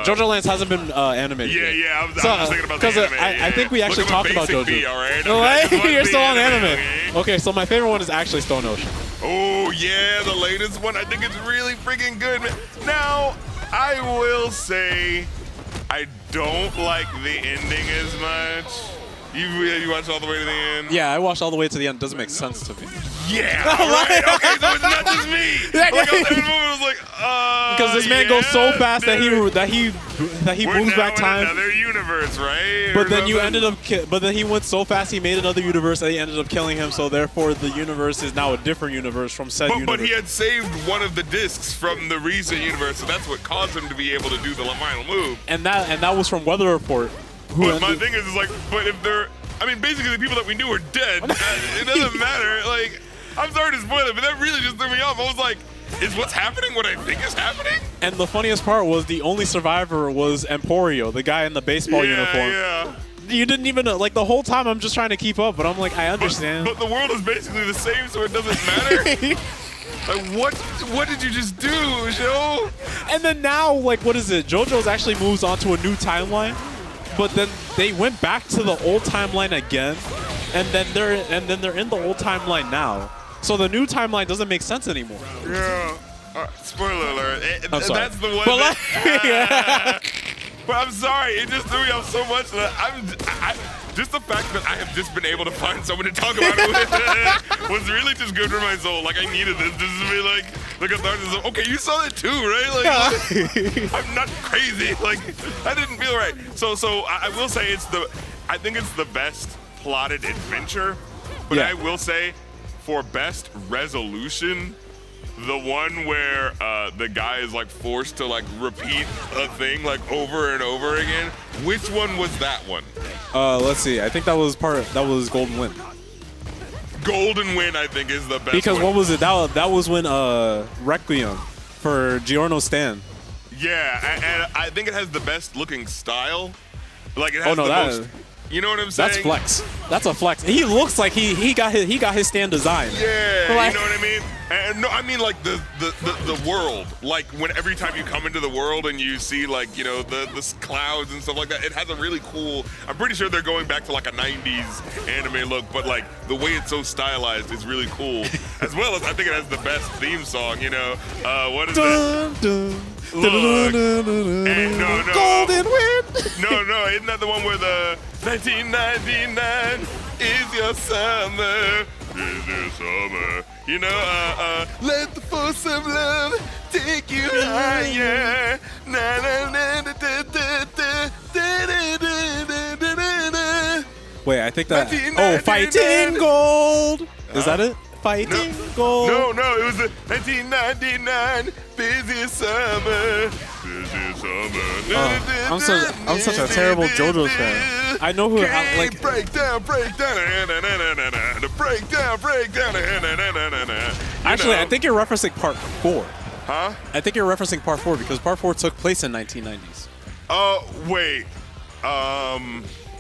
JoJo Lands hasn't been animated yet. Yeah, I was thinking about the anime. I think we actually talked about JoJo. B, all right? You're still on anime. Okay, so my favorite one is actually Stone Ocean. Oh, yeah, the latest one. I think it's really freaking good, man. Now, I will say I don't like the ending as much. You watched all the way to the end? Yeah, I watched all the way to the end. Doesn't make sense to me. Yeah, right. Okay, so it's not just me. Like, I was like, Because this man goes so fast that he We're moves now back in time. another universe, right? But Or then you something? ended up. But then he went so fast he made another universe and he ended up killing him. So therefore, the universe is now a different universe from said universe. But he had saved one of the discs from the recent universe, so that's what caused him to be able to do the final move. And that was from Weather Report. But my thing is like, but if they're, I mean, basically the people that we knew are dead. It doesn't matter. Like, I'm sorry to spoil it, but that really just threw me off. I was like, is what's happening what I think is happening? And the funniest part was the only survivor was Emporio, the guy in the baseball uniform. Yeah. You didn't even know. Like, the whole time I'm just trying to keep up, but I'm like, I understand. But the world is basically the same, so it doesn't matter. Like, what did you just do, Joe? And then now, like, what is it? JoJo's actually moves on to a new timeline, but then they went back to the old timeline again, and then they're in the old timeline now. So the new timeline doesn't make sense anymore. Yeah. Spoiler alert. I'm sorry. That's the one. But But I'm sorry. It just threw me off so much that just the fact that I have just been able to find someone to talk about it with was really just good for my soul. Like, I needed this just to be like the catharsis of, okay, you saw it too, right? Like, I'm not crazy. Like, that didn't feel right. So I will say I think it's the best plotted adventure. But Yeah. I will say, for best resolution, the one where the guy is like forced to like repeat a thing like over and over again. Which one was that one? let's see. I think that was Golden Wind. Golden Wind, I think, is the best. Because one. what was it? That was when Requiem for Giorno Stan. Yeah, and I think it has the best looking style. Like it has no, the that most. You know what I'm saying? That's flex. That's a flex. He looks like he got his stand design. Yeah, Like- you know what I mean? And no, I mean like the world. Like when every time you come into the world and you see like, you know, the clouds and stuff like that, it has a really cool. I'm pretty sure they're going back to like a 90s anime look, but like the way it's so stylized is really cool. As well as I think it has the best theme song, you know. What is it? Look. And no. Golden Wind. No, isn't that the one where the 1999 is your summer? Is your summer? You know, let the force of love take you higher. Na na na da da da da da da da da. Wait, I think that. 1999. Fighting Gold. Is that it? Fighting Gold. No, it was the 1999 busy summer. Busy summer. I'm such a terrible JoJo's fan. I know who like. break down. Break down. Actually, I think you're referencing Part 4. Huh? I think you're referencing Part 4 because Part 4 took place in 1990s. Wait.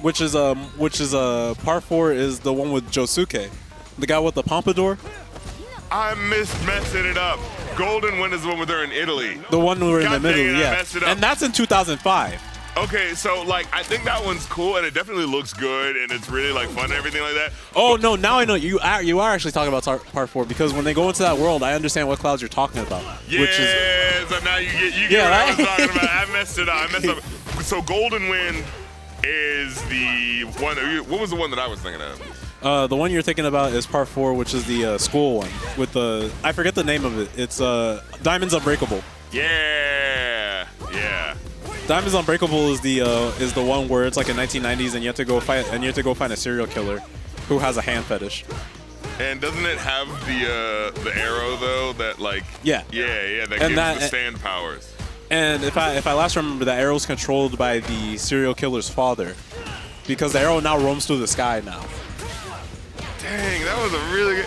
Which is Part 4 is the one with Josuke, the guy with the pompadour. I messing it up. Golden Wind is the one where they're in Italy. The one where in the God dang middle, it, I yeah. messed it up. And that's in 2005. Okay, so like I think that one's cool and it definitely looks good and it's really like fun and everything like that. Oh no! Now I know you are actually talking about Part 4 because when they go into that world, I understand what clouds you're talking about. Yeah, Which is so now you get Yeah, what I was right? talking about. I messed it up. I messed up. So Golden Wind is the one. What was the one that I was thinking of? the one you're thinking about is Part 4, which is the school one with the I forget the name of it. It's Diamonds Unbreakable. Yeah. Diamonds Unbreakable is the one where it's like in 1990s and you have to go find a serial killer who has a hand fetish. And doesn't it have the arrow though that like Yeah. that And gives that- the stand powers? And if I last remember, the arrow's controlled by the serial killer's father because the arrow now roams through the sky now. Dang, that was a really good.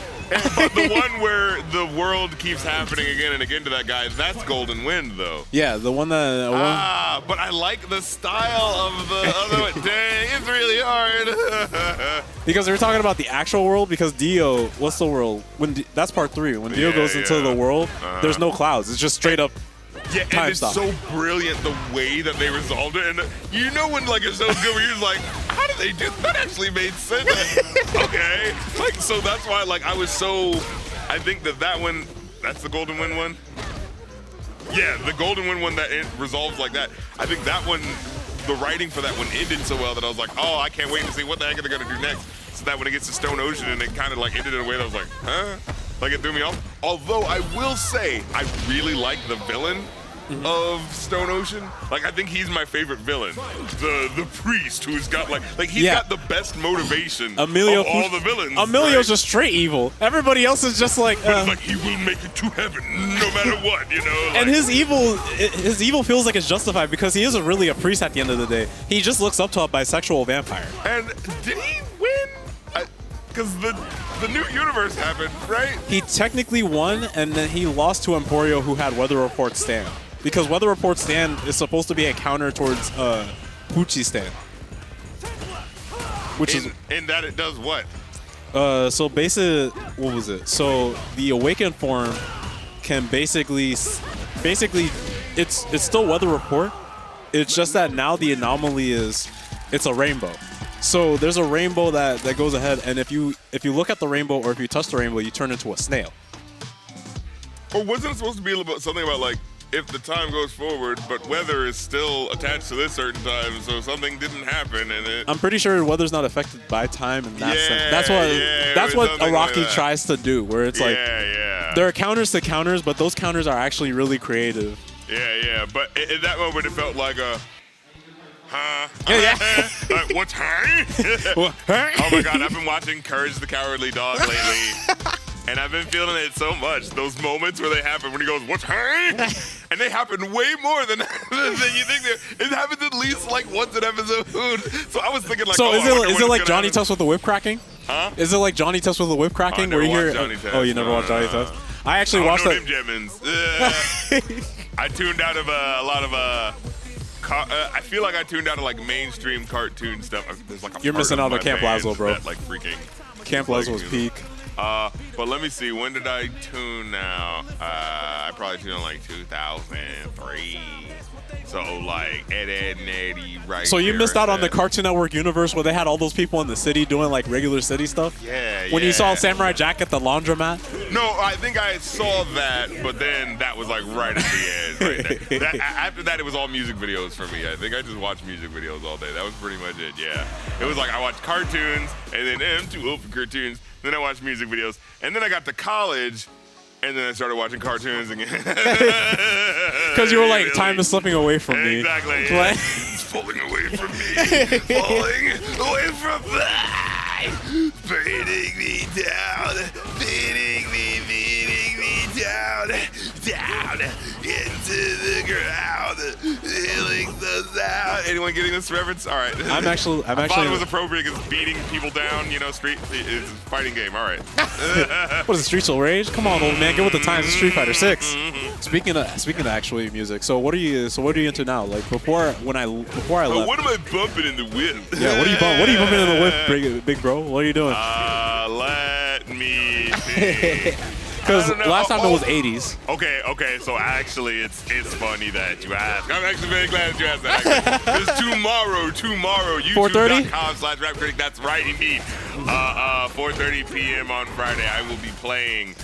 But the one where the world keeps happening again and again to that guy, that's Golden Wind, though. Yeah, the one that. But I like the style of the other one. Dang, it's really hard. Because we were talking about the actual world. Because Dio, what's the world? That's Part 3. When Dio goes into the world, there's no clouds. It's just straight up. Yeah, and Time it's stop. so brilliant the way that they resolved it. And you know when like it's so good where you're just like, how did they do that? Actually made sense. Okay. Like, so that's why like I think that one, that's the Golden Wind one. Yeah, the Golden Wind one that it resolves like that. I think that one the writing for that one ended so well that I was like, oh, I can't wait to see what the heck are they gonna do next. So that when it gets to Stone Ocean and it kind of like ended in a way that I was like, huh? Like it threw me off. Although I will say, I really like the villain of Stone Ocean. Like I think he's my favorite villain. The priest who's got like he's got the best motivation of all the villains. Emilio's just straight evil. Everybody else is just like but it's like he will make it to heaven no matter what, you know. Like, and his evil feels like it's justified because he isn't really a priest at the end of the day. He just looks up to a bisexual vampire. And did he win? Because the new universe happened, right? He technically won, and then he lost to Emporio, who had Weather Report Stan. Because Weather Report Stan is supposed to be a counter towards Poochie Stan. Which is in that it does what? So basically, what was it? So the Awakened form can basically it's still Weather Report. It's just that now the anomaly is it's a rainbow. So there's a rainbow that goes ahead, and if you look at the rainbow or if you touch the rainbow, you turn into a snail. Or wasn't it supposed to be something about like if the time goes forward, but weather is still attached to this certain time, so something didn't happen in it? I'm pretty sure weather's not affected by time in that sense. That's what Araki tries to do, where it's like there are counters to counters, but those counters are actually really creative. Yeah. But in that moment, it felt like a. Yeah. What's Oh my God, I've been watching Courage the Cowardly Dog lately. And I've been feeling it so much. Those moments where they happen when he goes, what's and they happen way more than you think. It happens at least like once an episode. So I was thinking like, so is it like Johnny Test with the whip cracking? Huh? Is it like Johnny Test with the whip cracking? Where you hear? Oh, you never watched Johnny Test? I actually watched that. I tuned out of a lot of I feel like I tuned out of like mainstream cartoon stuff. There's like You're missing out on Camp Lazlo, bro. That, like freaking. Camp Lazlo was peak. But let me see. When did I tune now? I probably tuned in like 2003. So like Ed, and Eddie, right? So you missed out on the Cartoon Network universe where they had all those people in the city doing like regular city stuff? Yeah. When you saw Samurai Jack at the laundromat? No, I think I saw that, but then that was like right at the end. Right there. After that, it was all music videos for me. I think I just watched music videos all day. That was pretty much it. Yeah. It was like I watched cartoons, and then I'm too old for cartoons. Then I watched music videos, and then I got to college, and then I started watching cartoons again. Because you were like, time is slipping away from me. Exactly. Yeah. It's falling away from me. Falling away from me. Beating me down. Beating me down. Down into the ground. Healing the sound. Anyone getting this reference? All right. I'm actually. I thought it was appropriate because beating people down, street is a fighting game. All right. What is it, Streets of Rage? Come on, old man, get with the times. It's Street Fighter 6. Speaking of actually music, so what are you into now? Like before I left. What am I bumping in the whip? Yeah, what are you bumping in the whip, big bro? What are you doing? Let me see. Because last time it was 80s. Okay. So actually, it's funny that you asked. I'm actually very glad that you asked that. Because tomorrow, YouTube.com/rapcritic. That's right, indeed. 4:30 p.m. on Friday, I will be playing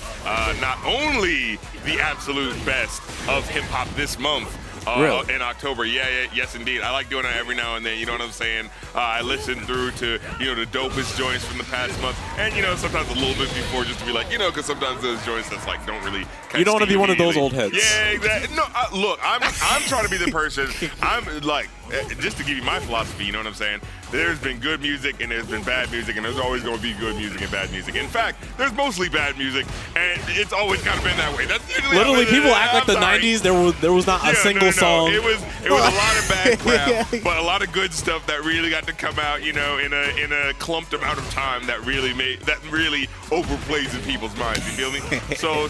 not only the absolute best of hip hop this month. Really? In October, yes indeed. I like doing that every now and then, you know what I'm saying? I listen through to, the dopest joints from the past month, and, sometimes a little bit before just to be like, because sometimes those joints that's like don't really catch. You don't want to be one of those old heads. Yeah, exactly. No, look, I'm trying to be the person, I'm like, just to give you my philosophy, you know what I'm saying? There's been good music and there's been bad music, and there's always going to be good music and bad music. In fact, there's mostly bad music, and it's always kind of been that way. That's literally people act like the 90s. There was not a single song. It was a lot of bad crap, but a lot of good stuff that really got to come out, in a clumped amount of time that really overplays in people's minds. You feel me? So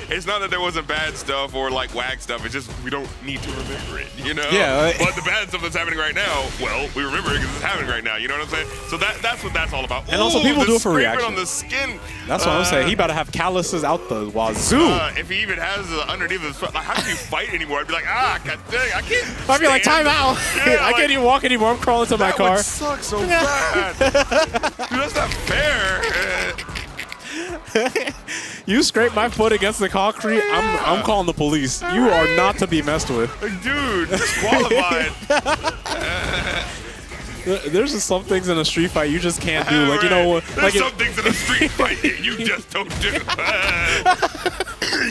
it's not that there wasn't bad stuff or like whack stuff. It's just we don't need to remember it. Yeah. But the bad stuff that's happening right now, well, we remember it because it's happening right now. You know what I'm saying? So that's what that's all about. And also people do it for reaction. On the skin. That's what I'm saying. He about to have calluses out the wazoo. If he even has underneath his foot, like how can you fight anymore? I'd be like, god dang, I can't. I'd be like, time out. Yeah, I can't even walk anymore. I'm crawling to my car. That would suck so bad. Dude, that's not fair. You scrape my foot against the concrete, I'm calling the police. You are not to be messed with. Like, dude, disqualified. There's just some things in a street fight you just can't do. Like, you know what? There's Like, some things in a street fight that you just don't do.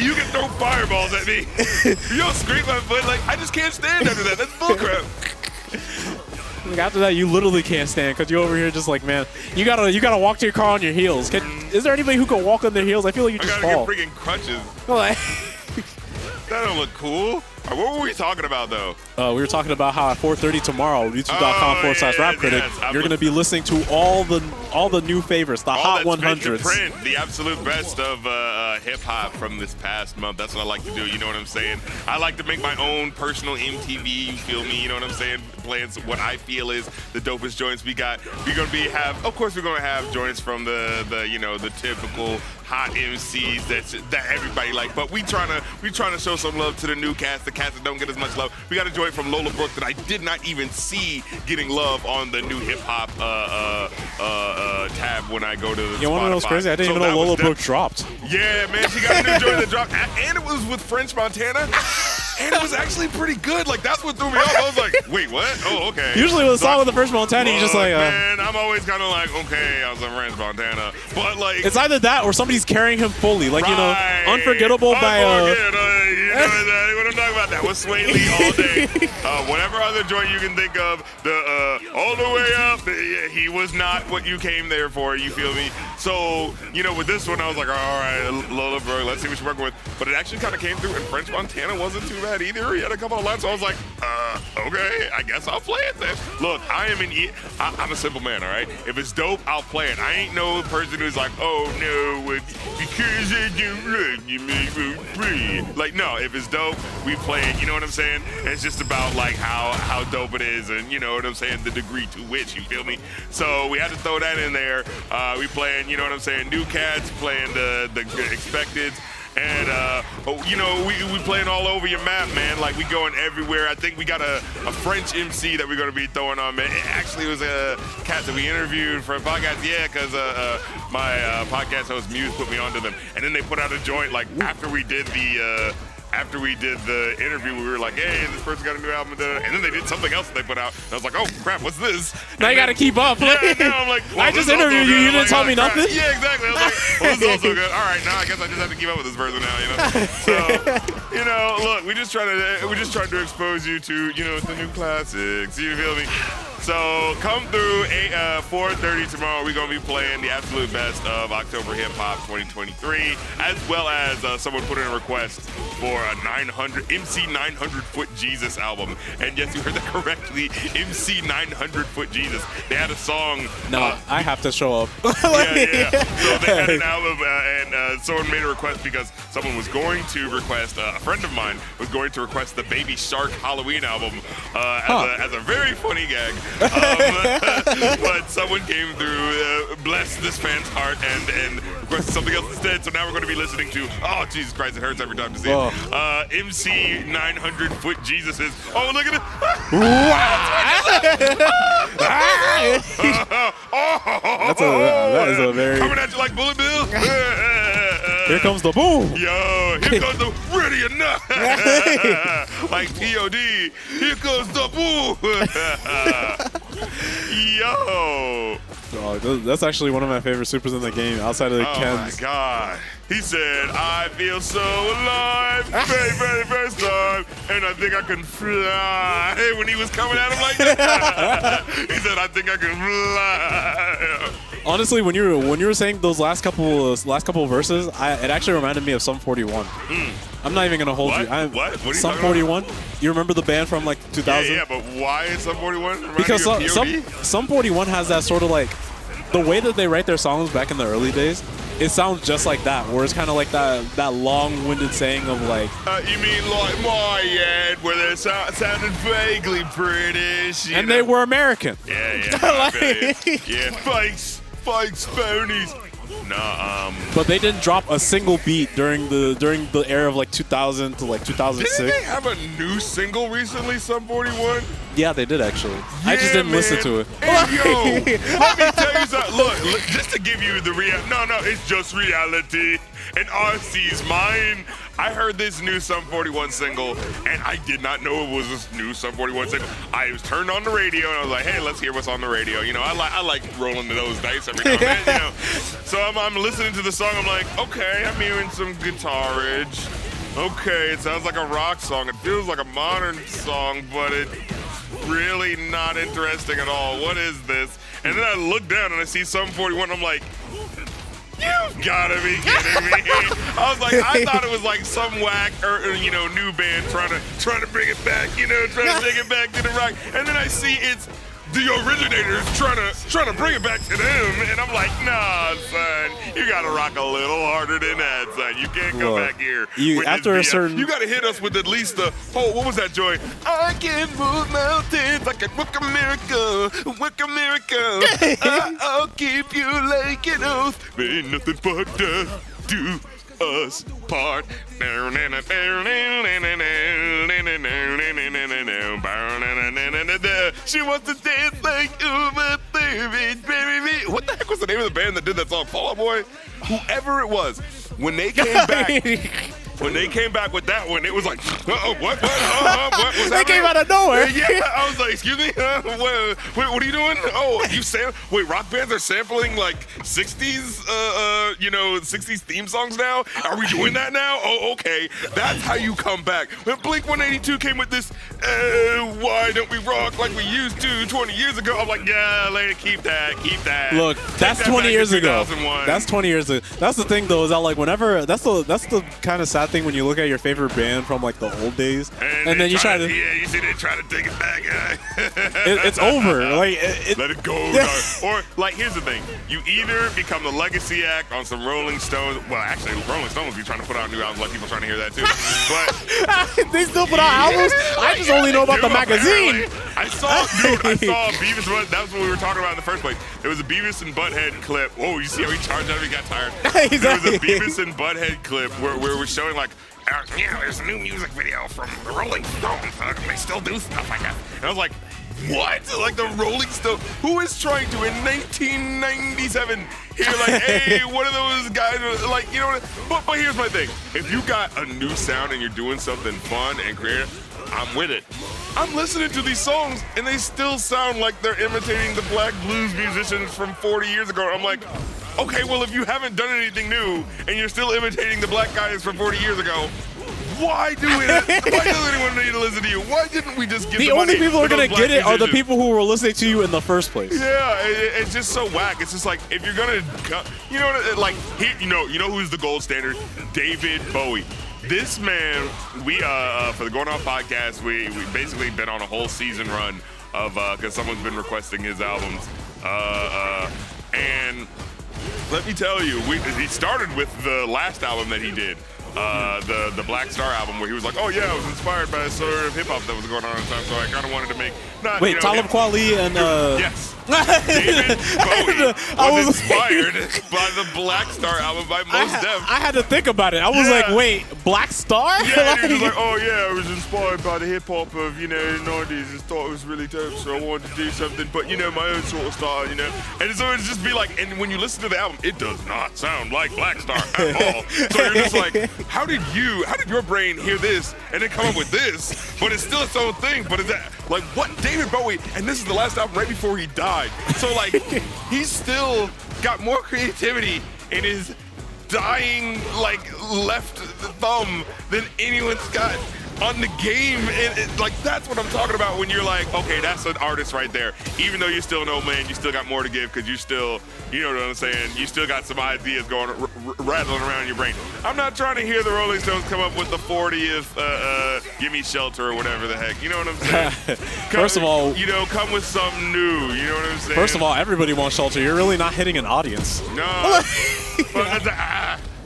You can throw fireballs at me. You don't scrape my foot. Like, I just can't stand under that. That's bullcrap. like, after that, you literally can't stand because you're over here just like, man, you gotta walk to your car on your heels. Is there anybody who can walk on their heels? I feel like you just I gotta fall. get freaking crutches. Like, That don't look cool. What were we talking about, though? we were talking about how at 4:30 tomorrow, youtube.com/rap critic, you're gonna be listening to all the new favorites, the Hot 100s. Print, the absolute best of hip hop from this past month. That's what I like to do. You know what I'm saying? I like to make my own personal MTV. You feel me? You know what I'm saying? Playing what I feel is the dopest joints we got. We're gonna of course, we're gonna have joints from the typical hot MCs that everybody like. But we trying to show some love to the new cast, the cast that don't get as much love. We got a joint from Lola Brooke that I did not even see getting love on the new hip hop tab when I go to the You want to know what's crazy? I didn't even know Lola Brooke dropped. Yeah, man, she got a new joint that dropped, and it was with French Montana, and it was actually pretty good. Like, that's what threw me off. I was like, wait, what? Oh, okay. Usually with a song with the French Montana, you just like, man, I'm always kind of like, okay, I was in French Montana, but like, it's either that or somebody's carrying him fully. Like, you know, Unforgettable by you know that. What I'm talking about, that was Sway Lee all day. Whatever other joint you can think of, all the way up, he was not what you came there for. You feel me? So, with this one, I was like, all right, Lola Brooke, let's see what you're working with. But it actually kind of came through, and French Montana wasn't too bad either. He had a couple of lines, so I was like, okay, I guess I'll play it then. Look, I'm a simple man, all right? If it's dope, I'll play it. I ain't no person who's like, oh no, because I don't like you make me free. Like, no, if it's dope, we play it. You know what I'm saying? It's just about like how dope it is, and you know what I'm saying, the degree to which, you feel me? So we had to throw that in there. We playing, you know what I'm saying, new cats, playing the expected. And, we playing all over your map, man. Like, we going everywhere. I think we got a French MC that we're going to be throwing on, man. It actually was a cat that we interviewed for a podcast. Yeah, because my podcast host, Muse, put me onto them. And then they put out a joint, like, after we did the interview, we were like, hey, this person got a new album, and then they did something else that they put out, and I was like, oh crap, what's this? Now you gotta keep up. Yeah, now I'm like, well, I just interviewed you, you didn't tell me nothing? Yeah, exactly. I was like, well, this is also good. All right, now I guess I just have to keep up with this person now, So, look, we just trying to expose you to, the new classics. You feel me? So come through 4:30 tomorrow. We're gonna be playing the absolute best of October Hip Hop 2023, as well as someone put in a request for a MC 900 Foot Jesus album. And yes, you heard that correctly, MC 900 Foot Jesus. They had a song. No, I have to show up. Yeah. So they had an album, and someone made a request because someone was going to request. A friend of mine was going to request the Baby Shark Halloween album as a very funny gag. But someone came through, blessed this fan's heart, and requested something else instead. So now we're going to be listening to, oh, Jesus Christ, it hurts every time to see it. MC 900 Foot Jesuses. Oh, look at it. That is a very... Coming at you like Bullet Bill. Here comes the boom. Yo, here comes the ready or not. Like P.O.D. Here comes the boom. Yo. Oh, that's actually one of my favorite supers in the game, outside of the Kens. Oh my God. He said, I feel so alive, very, very first time, and I think I can fly. When he was coming at him like that, he said, I think I can fly. Honestly, when you were saying those last couple verses, it actually reminded me of Sum 41. I'm not even gonna hold you. What? What are you Sum talking 41. You remember the band from like 2000? Yeah, but why is Sum 41? Because Sum 41 has that sort of like the way that they write their songs back in the early days. It sounds just like that, where it's kind of like that long-winded saying of like. You mean like my ad, where they sounded vaguely British? And they were American. Yeah. Yeah, fakes, phonies. No, But they didn't drop a single beat during the era of like 2000 to like 2006. Didn't they have a new single recently, Sum 41? Yeah, they did actually. Yeah, I just didn't listen to it. Hey, yo, let me tell you look, just to give you the no, it's just reality. And RC's mine. I heard this new Sum 41 single, and I did not know it was this new Sum 41 single. I was turned on the radio, and I was like, hey, let's hear what's on the radio. You know, I like rolling those dice every now and then, you know. So I'm listening to the song. I'm like, okay, I'm hearing some guitarage. Okay, it sounds like a rock song. It feels like a modern song, but it's really not interesting at all. What is this? And then I look down, and I see Sum 41. I'm like, you've gotta be kidding me. I was like, I thought it was like some whack or new band trying to bring it back, trying to take it back to the rock. And then I see it's the originators trying to bring it back to them, and I'm like, nah, son, you gotta rock a little harder than that, son. You can't come back here. You gotta hit us with at least what was that, Joy? I can move mountains, I can work a miracle. I'll keep you like an oath. Ain't nothing but death do us part. She wants to dance like my baby. What the heck was the name of the band that did that song? Fall Out Boy? Whoever it was, when they came back. When they came back with that one, it was like, what was happening? They came out of nowhere. Yeah, I was like, excuse me, what are you doing? Oh, wait, rock bands are sampling like 60s, 60s theme songs now? Are we doing that now? Oh, okay, that's how you come back. When Blink-182 came with this, why don't we rock like we used to 20 years ago? I'm like, yeah, lady, keep that. Look, that's 20 years ago. That's 20 years ago. That's the thing, though, is that like whenever, that's the kind of sad thing when you look at your favorite band from like the old days, and then you try to you see they try to take it back. It's over. Like let it go. Or like here's the thing: you either become the legacy act on some Rolling Stones. Well, actually, Rolling Stones be trying to put out new albums. Like people trying to hear that too. But they still put out albums. I just only know about the magazine. I saw Beavis. That was what we were talking about in the first place. There was a Beavis and Butthead clip. Oh, you see how he charged out? He got tired. There was a Beavis and Butthead clip where we're showing like, there's a new music video from the Rolling Stones. They still do stuff, I guess. And I was like, what? Like the Rolling Stones? Who is trying to, in 1997, hear like, hey, one of those guys, like, you know what? But here's my thing. If you got a new sound and you're doing something fun and creative, I'm with it. I'm listening to these songs, and they still sound like they're imitating the black blues musicians from 40 years ago. I'm like, okay, well, if you haven't done anything new, and you're still imitating the black guys from 40 years ago, why does anyone need to listen to you? Why didn't we just give the only money people who are going to get it are the musicians? people who were listening to you in the first place. Yeah, it's just so whack. It's just like, if you're going to, like, you know who's the gold standard? David Bowie. This man, we for the Going Off podcast, we basically been on a whole season run of because someone's been requesting his albums, and let me tell you, he started with the last album that he did, the Black Star album, where he was like, oh yeah, I was inspired by sort of hip hop that was going on at the time, so I kind of wanted to make. Talib Kweli and yes. David Bowie was inspired by the Black Star album by Mos Def. I had to think about it. I was like, wait, Black Star? Yeah, he was like, oh yeah, I was inspired by the hip hop of, the 90s and thought it was really dope, so I wanted to do something, but, my own sort of style, And so it'd just be like, and when you listen to the album, it does not sound like Black Star at all. So you're just like, how did your brain hear this and then come up with this, but it's still its own thing, but is that, like, what? David Bowie, and this is the last album right before he died. So, like, he's still got more creativity in his dying, like, left thumb than anyone's got on the game. And like, that's what I'm talking about when you're like, okay, that's an artist right there. Even though you're still an old man, you still got more to give because you still, you know what I'm saying? You still got some ideas going, rattling around your brain. I'm not trying to hear the Rolling Stones come up with the 40th Give Me Shelter or whatever the heck. You know what I'm saying? First of all, come with something new. You know what I'm saying? First of all, everybody wants Shelter. You're really not hitting an audience. No. But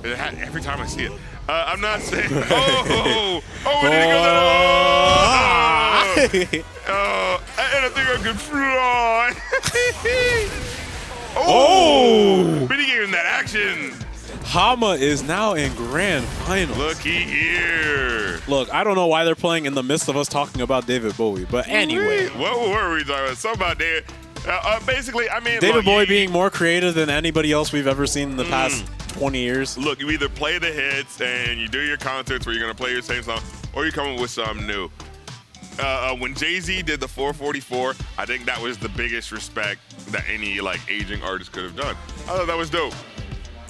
every time I see it. I'm not saying. We need to go that. And I think I can fly. Biddy gave him that action. Hamma is now in grand finals. Looky here. Look, I don't know why they're playing in the midst of us talking about David Bowie, but anyway. What were we talking about? Something about David. Basically, I mean, David look, Bowie being more creative than anybody else we've ever seen in the past 20 years. Look, you either play the hits and you do your concerts where you're going to play your same song, or you come up with something new. When Jay-Z did the 444, I think that was the biggest respect that any like aging artist could have done. I thought that was dope.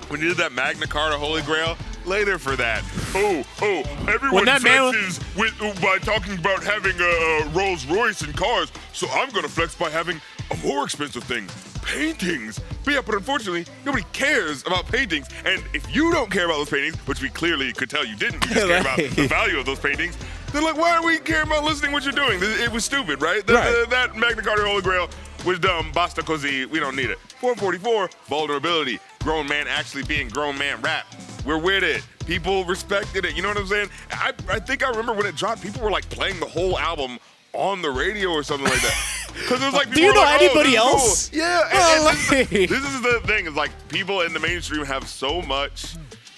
When he did that Magna Carta Holy Grail, later for that. Everyone flexes by talking about having a Rolls Royce and cars, so I'm gonna flex by having a more expensive thing, paintings. But yeah, but unfortunately, nobody cares about paintings. And if you don't care about those paintings, which we clearly could tell you didn't, you just care about the value of those paintings, then like, why are we caring about listening what you're doing? It was stupid, right? That Magna Carta Holy Grail was dumb. Basta così. We don't need it. 444, vulnerability. Grown man actually being grown man rap. We're with it. People respected it. You know what I'm saying? I think I remember when it dropped, people were like playing the whole album on the radio or something like that. Because it was like, do you know anybody else? Cool. Yeah. This is the thing. Is like people in the mainstream have so much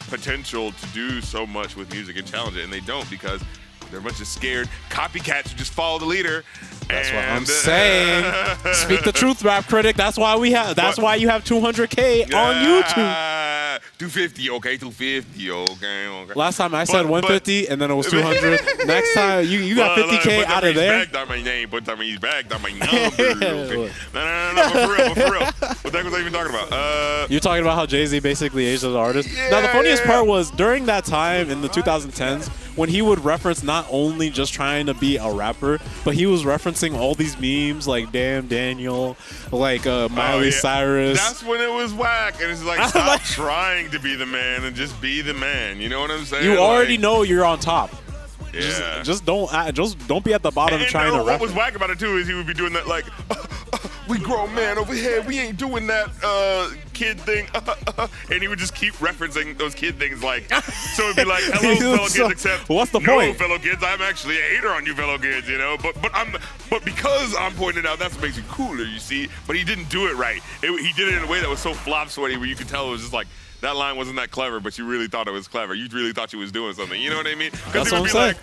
potential to do so much with music and challenge it, and they don't because they're a bunch of scared copycats who just follow the leader. That's what I'm saying. Speak the truth, rap critic. That's why we have. That's why you have 200K on YouTube. 250, okay, 250, okay. Last time I said 150, and then it was 200. Next time you got 50K out of there. He's bagged on my name, but he's bagged on my number. Okay. No, but for real. What the heck was I even talking about? You're talking about how Jay-Z basically aged as an artist. Now the funniest part was during that time in the 2010s when he would reference not only just trying to be a rapper, but he was referencing all these memes like Damn Daniel, like Miley Cyrus. That's when it was whack, and it's like stop trying to be the man and just be the man. You know what I'm saying? You already know you're on top. Yeah. Just don't be at the bottom trying to rap. What was whack about it too is he would be doing that like, we grown man over here, we ain't doing that kid thing, and he would just keep referencing those kid things like, so it'd be like, hello fellow kids, except what's the no point? Fellow kids, I'm actually a hater on you fellow kids, you know, but because I'm pointing out, that's what makes you cooler, you see. But he didn't do it right. He did it in a way that was so flop sweaty where you could tell it was just like, that line wasn't that clever, but you really thought it was clever. You really thought you was doing something. You know what I mean? Because it would be like,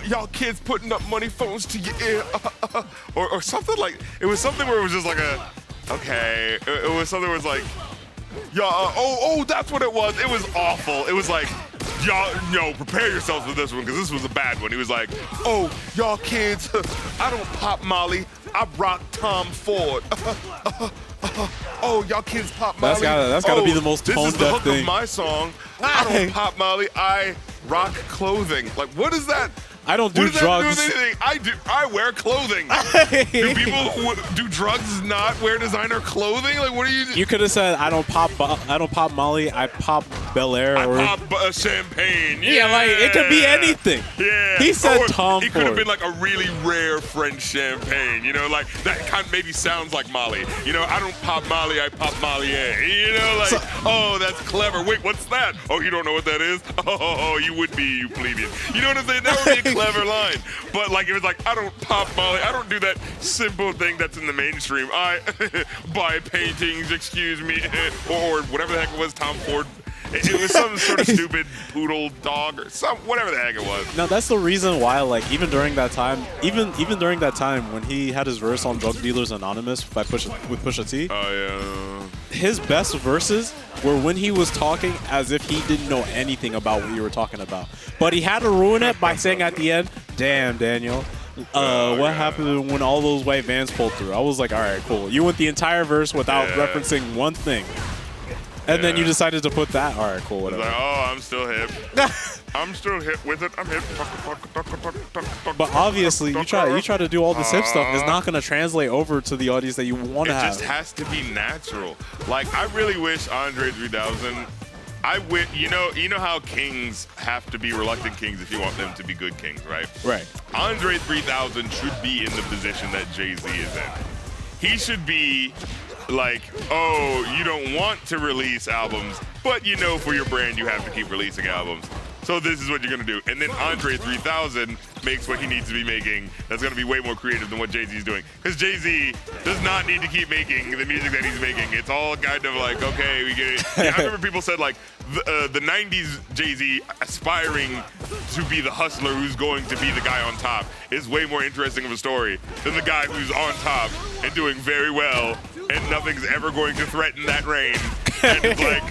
y'all kids putting up money phones to your ear, or something like. It was something where it was just like okay. It was something where it was like, y'all. That's what it was. It was awful. It was like, y'all, prepare yourselves for this one because this was a bad one. He was like, y'all kids, I don't pop Molly. I rock Tom Ford. Y'all kids pop Molly. That's gotta be the most tone deaf thing. This is the hook of my song. I don't pop Molly. I rock clothing. Like, what is that? I don't do drugs. What does that do with anything? I wear clothing. Do people who do drugs not wear designer clothing? Like, what are you? You could have said I don't pop Molly. I pop Bel Air. I pop champagne. Yeah, like it could be anything. Yeah. He said Tom Ford. It could have been like a really rare French champagne. You know, like that kind of maybe sounds like Molly. You know, I don't pop Molly. I pop Mollier. You know, like that's clever. Wait, what's that? Oh, you don't know what that is? Oh, you would be, you plebeian. You know what I'm saying? That would be a clever line. But like, it was like, I don't pop Molly. I don't do that simple thing that's in the mainstream. I buy paintings, excuse me, or whatever the heck it was, Tom Ford. It was some sort of stupid poodle dog or whatever the heck it was. Now that's the reason why, like, even during that time when he had his verse on Drug Dealers Anonymous with Pusha T. Oh yeah. His best verses were when he was talking as if he didn't know anything about what you were talking about. But he had to ruin it by saying at the end, "Damn, Daniel. What happened when all those white vans pulled through?" I was like, all right, cool. You went the entire verse without referencing one thing. And then you decided to put that. All right, cool, whatever. Like, I'm still hip. I'm still hip with it. I'm hip. But obviously, you try to do all this hip stuff. It's not going to translate over to the audience that you want to have. It just has to be natural. Like, I really wish Andre 3000. You know how kings have to be reluctant kings if you want them to be good kings, right? Right. Andre 3000 should be in the position that Jay-Z is in. He should be like, you don't want to release albums, but for your brand you have to keep releasing albums. So this is what you're going to do. And then Andre 3000 makes what he needs to be making. That's going to be way more creative than what Jay-Z's doing. Because Jay-Z does not need to keep making the music that he's making. It's all kind of like, okay, we get it. Yeah, I remember people said, like, the 90s Jay-Z aspiring to be the hustler who's going to be the guy on top is way more interesting of a story than the guy who's on top and doing very well and nothing's ever going to threaten that reign. And it's like,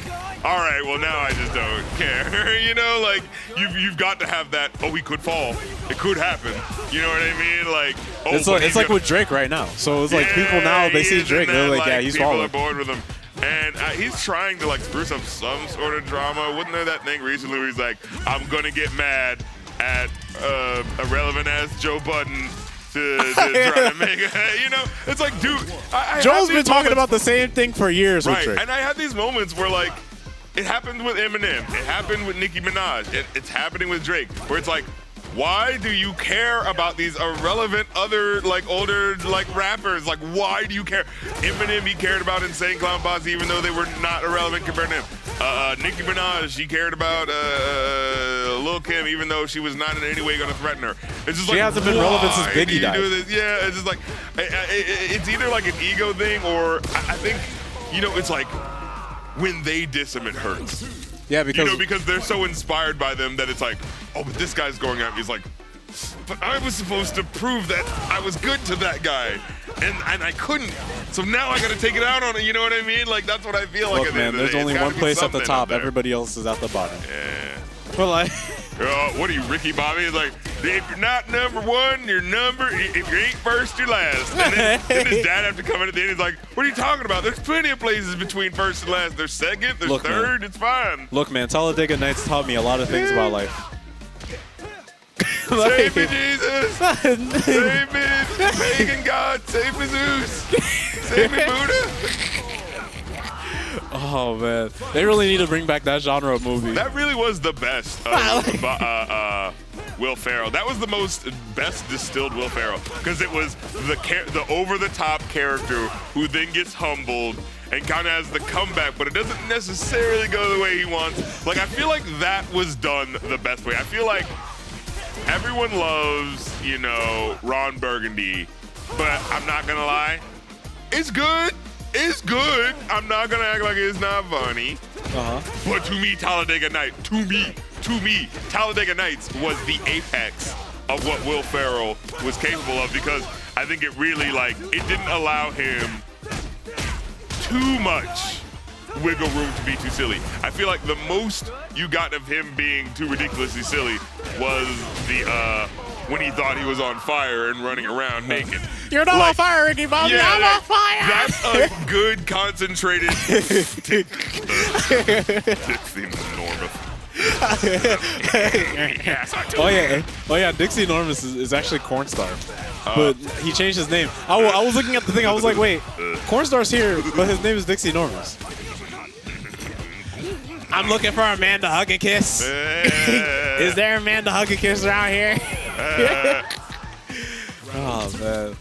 all right, well, now I just don't care. You know, like, you've got to have that, oh, we could fall. It could happen. You know what I mean? Like, oh, it's like with Drake right now. So it's like people now, they see Drake, they're like, yeah, he's falling. People are bored with him. And he's trying to, like, spruce up some sort of drama. Wasn't there that thing recently where he's like, I'm going to get mad at irrelevant-ass Joe Budden to try to make it, you know? It's like, dude, Joel's been talking about the same thing for years with Drake. And I had these moments where, like, it happened with Eminem. It happened with Nicki Minaj. It's happening with Drake, where it's like, why do you care about these irrelevant other, like, older, like, rappers? Like, why do you care? Eminem, he cared about Insane Clown Posse, even though they were not irrelevant compared to him. Nicki Minaj, she cared about Lil' Kim, even though she was not in any way going to threaten her. It's just she hasn't been relevant since Biggie died. Yeah, it's just like, it's either like an ego thing, or I think, you know, it's like, when they diss him, it hurts. Yeah, because you know, because they're so inspired by them that it's like, oh, but this guy's going out. He's like, but I was supposed to prove that I was good to that guy, and I couldn't. So now I got to take it out on it. You know what I mean? Like, that's what I feel like. Look, man, there's only one place at the top. Everybody else is at the bottom. Yeah. Well, like, what are you, Ricky Bobby? It's like, if you're not number one, you're number. If you ain't first, you're last. And then his dad have to come in at the end. He's like, what are you talking about? There's plenty of places between first and last. There's second, there's third. Man. It's fine. Look, man, Talladega Nights taught me a lot of things about life. Save me, Jesus. Save me, pagan God. Save me, Zeus. Save me, Buddha. Oh, man. They really need to bring back that genre of movie. That really was the best Will Ferrell. That was the best distilled Will Ferrell, because it was the over-the-top character who then gets humbled and kind of has the comeback, but it doesn't necessarily go the way he wants. Like, I feel like that was done the best way. I feel like everyone loves, you know, Ron Burgundy, but I'm not going to lie, it's good. It's good. I'm not going to act like it's not funny. But to me, Talladega Nights, Talladega Nights was the apex of what Will Ferrell was capable of, because I think it really, like, it didn't allow him too much wiggle room to be too silly. I feel like the most you got of him being too ridiculously silly was the when he thought he was on fire and running around naked. You're not on fire, Ricky Bobby. Yeah, I'm on fire. That's a good concentrated Dixie Normous. Oh yeah, Dixie Normous is actually Cornstar, but he changed his name. I was looking at the thing. I was like, wait, Cornstar's here, but his name is Dixie Normous. I'm looking for a man to hug and kiss. Is there a man to hug and kiss around here? Oh man.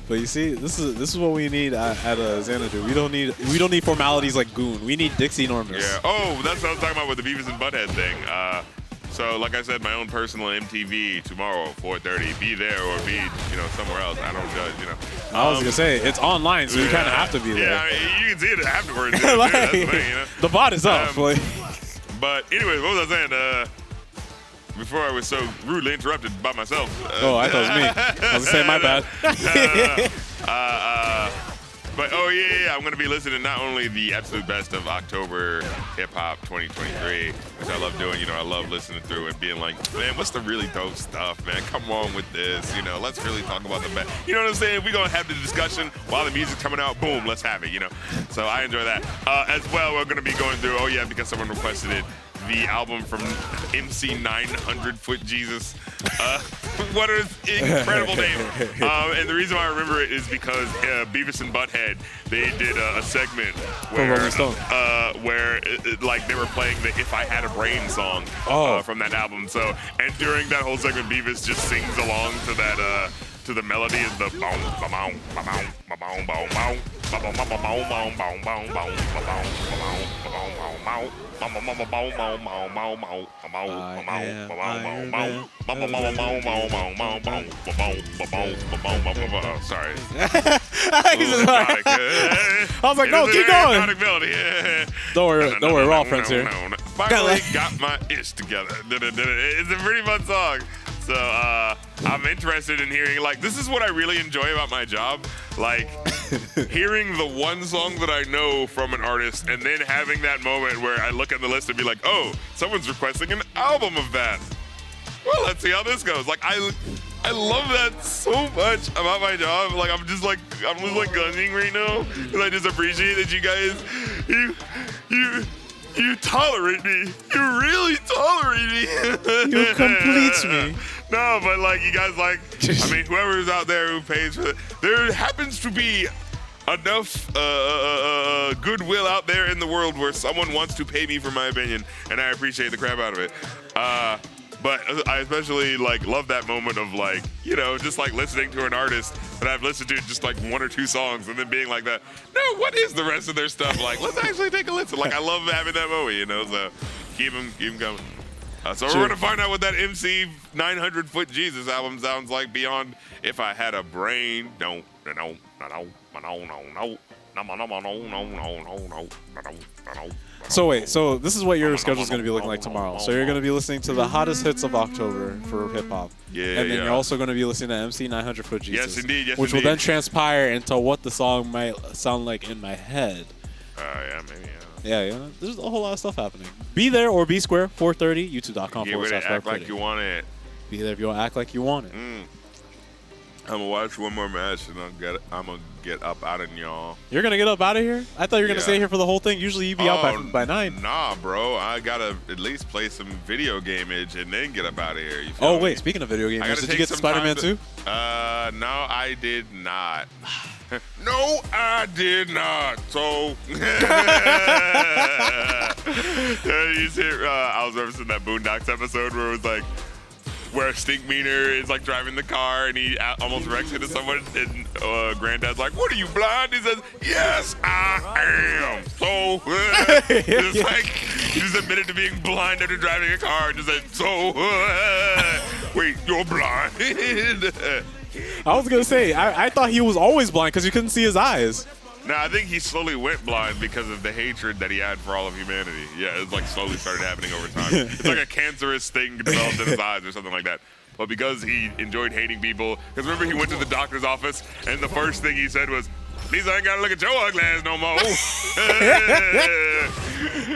But you see, this is what we need at Xanadu. We don't need formalities like Goon. We need Dixie Normous. Yeah. Oh, that's what I was talking about with the Beavis and Butthead thing. So, like I said, my own personal MTV tomorrow, 4:30. Be there or be, you know, somewhere else. I don't judge, you know. I was gonna say it's online, so you kind of have to be there. Yeah, I mean, you can see it afterwards. Like, that's the thing, you know. The bot is up. But anyway, what was I saying? Before I was so rudely interrupted by myself. Oh, I thought it was me. I was gonna say my bad. But oh yeah, I'm gonna be listening not only the absolute best of October Hip Hop 2023, which I love doing. You know, I love listening through and being like, man, what's the really dope stuff, man? Come on with this. You know, let's really talk about the best. You know what I'm saying? We're gonna have the discussion while the music's coming out. Boom, let's have it. You know, so I enjoy that. As well, we're gonna be going through. Oh yeah, because someone requested it. The album from MC 900 Foot Jesus. What an incredible name. And the reason why I remember it is because Beavis and Butthead, they did a segment where like they were playing the If I Had a Brain song from that album. So, and during that whole segment, Beavis just sings along to that to the melody of the boom, boom, boom, boom, boom, boom, boom. Sorry. I was like, no, keep going. Don't worry, we're all friends here. Finally got my ish together. It's a pretty fun song. So I'm interested in hearing, like, this is what I really enjoy about my job. Like, hearing the one song that I know from an artist and then having that moment where I look at the list and be like, oh, someone's requesting an album of that. Well, let's see how this goes. Like, I love that so much about my job. Like, I'm just gunning right now because I just appreciate that you guys, you tolerate me. You really tolerate me. You complete me. No, but like you guys, like, I mean, whoever's out there who pays for it, there happens to be enough goodwill out there in the world where someone wants to pay me for my opinion, and I appreciate the crap out of it. But I especially like love that moment of like, you know, just like listening to an artist that I've listened to just like one or two songs and then being like that, no, what is the rest of their stuff? Like, let's actually take a listen. Like, I love having that moment, you know, so keep them coming. So we're going to find out what that MC 900 Foot Jesus album sounds like beyond If I Had a Brain. So wait, so this is what your schedule is going to be looking like tomorrow. So you're going to be listening to the hottest hits of October for hip hop. Yeah, and then you're also going to be listening to MC 900 Foot Jesus. Yes, indeed. Yes, which will then transpire into what the song might sound like in my head. Yeah, maybe. Yeah, there's a whole lot of stuff happening. Be there or be square, 4:30, youtube.com/. Act like you want it. Be there if you want to act like you want it. I'm gonna watch one more match and I'm gonna get up out of y'all. You're gonna get up out of here? I thought you were gonna stay here for the whole thing. Usually you'd be out by 9. Nah, bro. I gotta at least play some video game-age and then get up out of here. You feel Oh me? wait, speaking of video games, did you get Spider-Man 2? No, I did not. No, I did not. So, you see, I was referencing that Boondocks episode where it was like, where Stink Meaner is like driving the car and he almost wrecks into someone, and Granddad's like, "What are you, blind?" He says, "Yes, I am." So, it's like he just admitted to being blind after driving a car and just said, "So, wait, you're blind." I was gonna say, I thought he was always blind because you couldn't see his eyes. No, I think he slowly went blind because of the hatred that he had for all of humanity. Yeah, it's like slowly started happening over time. It's like a cancerous thing developed in his eyes or something like that. But because he enjoyed hating people, because remember he went to the doctor's office and the first thing he said was, "At least I ain't gotta look at your ugly ass no more."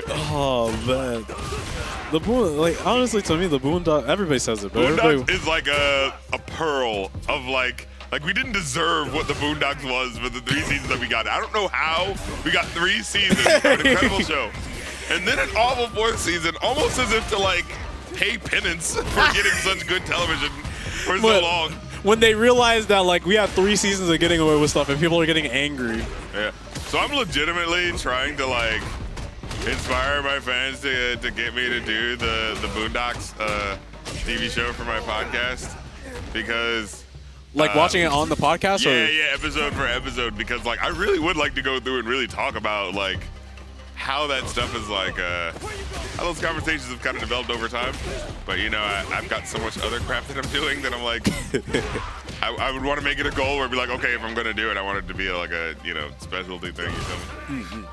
Oh man, the Boon, like honestly to me, the Boondock, everybody says it, but Boondocks is like a pearl of like we didn't deserve what the Boondocks was for the 3 seasons that we got. I don't know how we got 3 seasons for an incredible show. And then an awful 4th season, almost as if to like pay penance for getting such good television for so long. When they realized that like we had 3 seasons of getting away with stuff and people are getting angry. Yeah. So I'm legitimately trying to like inspire my fans to get me to do the Boondocks TV show for my podcast, because like watching it on the podcast? Yeah, episode for episode, because like I really would like to go through and really talk about like how that stuff is like, how those conversations have kind of developed over time. But you know, I've got so much other crap that I'm doing that I'm like, I would want to make it a goal where I'd be like, okay, if I'm going to do it, I want it to be like a, you know, specialty thing or something.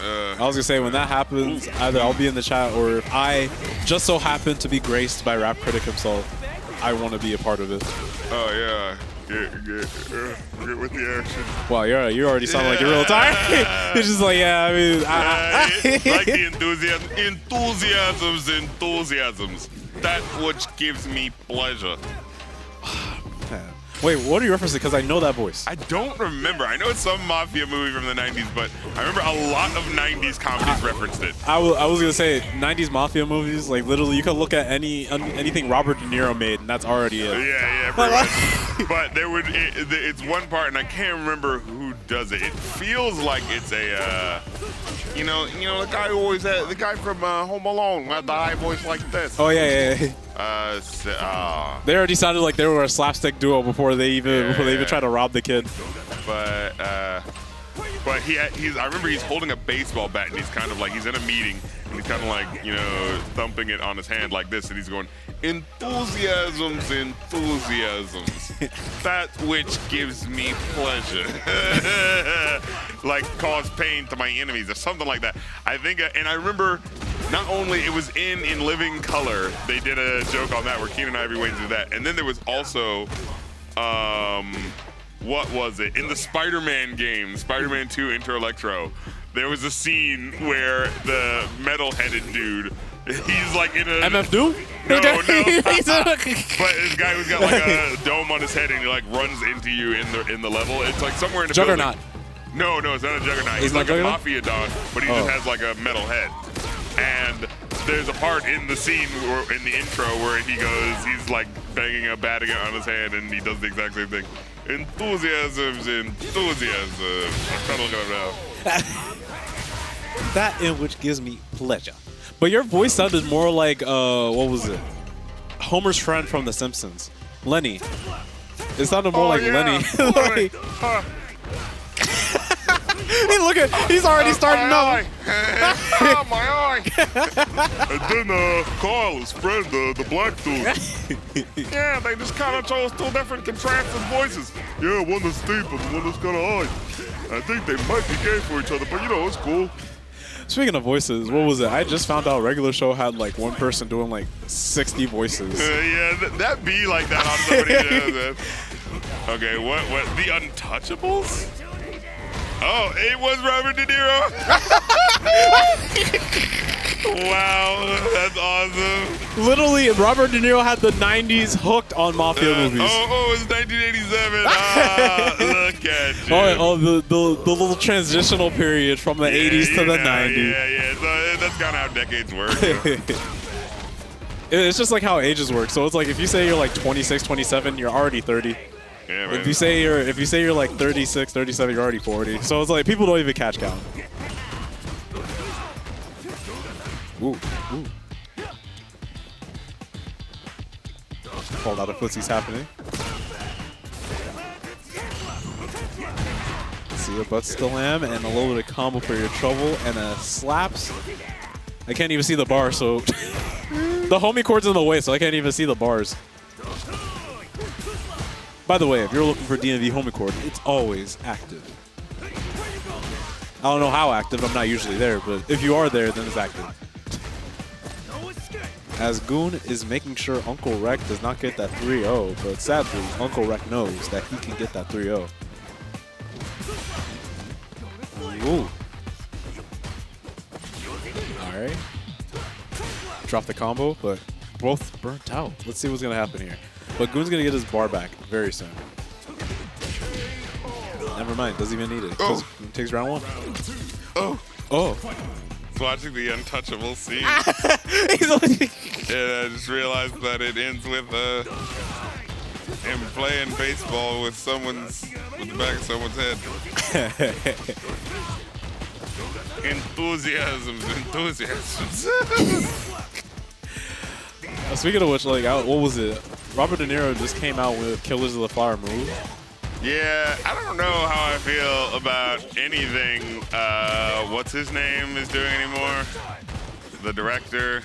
I was gonna say, when that happens, either I'll be in the chat, or if I just so happen to be graced by Rap Critic himself, I want to be a part of it. Oh yeah, get with the action. Wow, you already sound like you're real tired. You're just like, yeah, I mean, like the enthusiasms. That which gives me pleasure. Wait, what are you referencing? Because I know that voice. I don't remember. I know it's some mafia movie from the 90s, but I remember a lot of 90s comedies referenced it. I was going to say, 90s mafia movies, like literally you could look at anything Robert De Niro made, and that's already it. Yeah, pretty much. But it's one part, and I can't remember who does it. It feels like it's a, you know, the guy who always had, the guy from Home Alone, had the high voice like this. Oh, yeah. They already sounded like they were a slapstick duo before they even tried to rob the kid. But he's. I remember he's holding a baseball bat and he's kind of like he's in a meeting and he's kind of like thumping it on his hand like this and he's going enthusiasms, that which gives me pleasure, like cause pain to my enemies or something like that. I think, and I remember not only it was in Living Color they did a joke on that where Keenan and Ivory Wayne did that, and then there was also. What was it? In the Spider-Man game, Spider-Man 2 Inter Electro, there was a scene where the metal-headed dude, he's like in a... MF Doom? No. But this guy who's got like a dome on his head and he like runs into you in the level. It's like somewhere in the Juggernaut. building. No, it's not a Juggernaut. He's like a Mafia Don, but he just has like a metal head. And there's a part in the scene, in the intro, where he's like banging a bat on his hand and he does the exact same thing. Enthusiasms. I'm trying to look it up now. That in which gives me pleasure. But your voice sounded more like, what was it? Homer's friend from The Simpsons. Lenny. It sounded more like Lenny. Hey, look at, he's already starting up. Oh, my eye. And then Carl, his friend, the black dude. Yeah, they just kind of chose two different contrasted voices. Yeah, one that's deep and one that's kind of high. I think they might be gay for each other, but it's cool. Speaking of voices, what was it? I just found out regular show had like one person doing like 60 voices. Yeah, that'd be like that on somebody. Okay, what? The Untouchables? Oh, it was Robert De Niro. Wow, that's awesome. Literally, Robert De Niro had the 90s hooked on mafia movies. Oh, it's 1987. Ah, look at you. Oh, the little transitional period from the 80s to the 90s. Yeah. So that's kind of how decades work. It's just like how ages work. So it's like if you say you're like 26, 27, you're already 30. Yeah, man. If you say you're like 36, 37, you're already 40. So it's like people don't even catch count. Ooh. Hold out of footsie's happening. See a butt slam and a little bit of combo for your trouble and a slaps. I can't even see the bar, so the homie cord's in the way, so I can't even see the bars. By the way, if you're looking for DMV homie cord, it's always active. I don't know how active, I'm not usually there, but if you are there, then it's active. As Goon is making sure UncleWreck does not get that 3-0, but sadly, UncleWreck knows that he can get that 3-0. Ooh. Alright. Drop the combo, but both burnt out. Let's see what's going to happen here. But Goon's going to get his bar back very soon. Never mind, doesn't even need it. Oh. It takes round one. Oh. Watching the Untouchable scene. And I just realized that it ends with him playing baseball with the back of someone's head. Enthusiasms. Speaking of which, like, what was it? Robert De Niro just came out with Killers of the Flower Moon. Yeah, I don't know how I feel about anything what's his name is doing anymore. The director.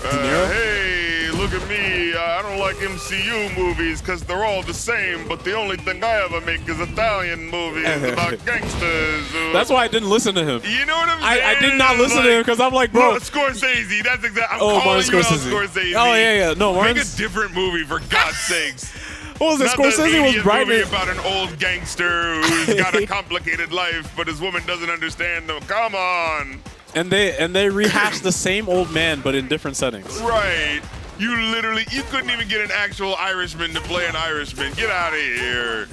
Hey, look at me. I don't like MCU movies because they're all the same, but the only thing I ever make is Italian movies about gangsters. That's why I didn't listen to him. You know what I'm saying? I did not listen to him because I'm like, bro. Scorsese, that's exactly. I'm Martin calling you out, Scorsese. Scorsese. Oh, yeah. No, Make a different movie, for God's sakes. What was it? Not Scorsese was bribing bribing. about an old gangster who's got a complicated life, but his woman doesn't understand him. Come on. And they rehashed the same old man, but in different settings. Right. You couldn't even get an actual Irishman to play an Irishman. Get out of here.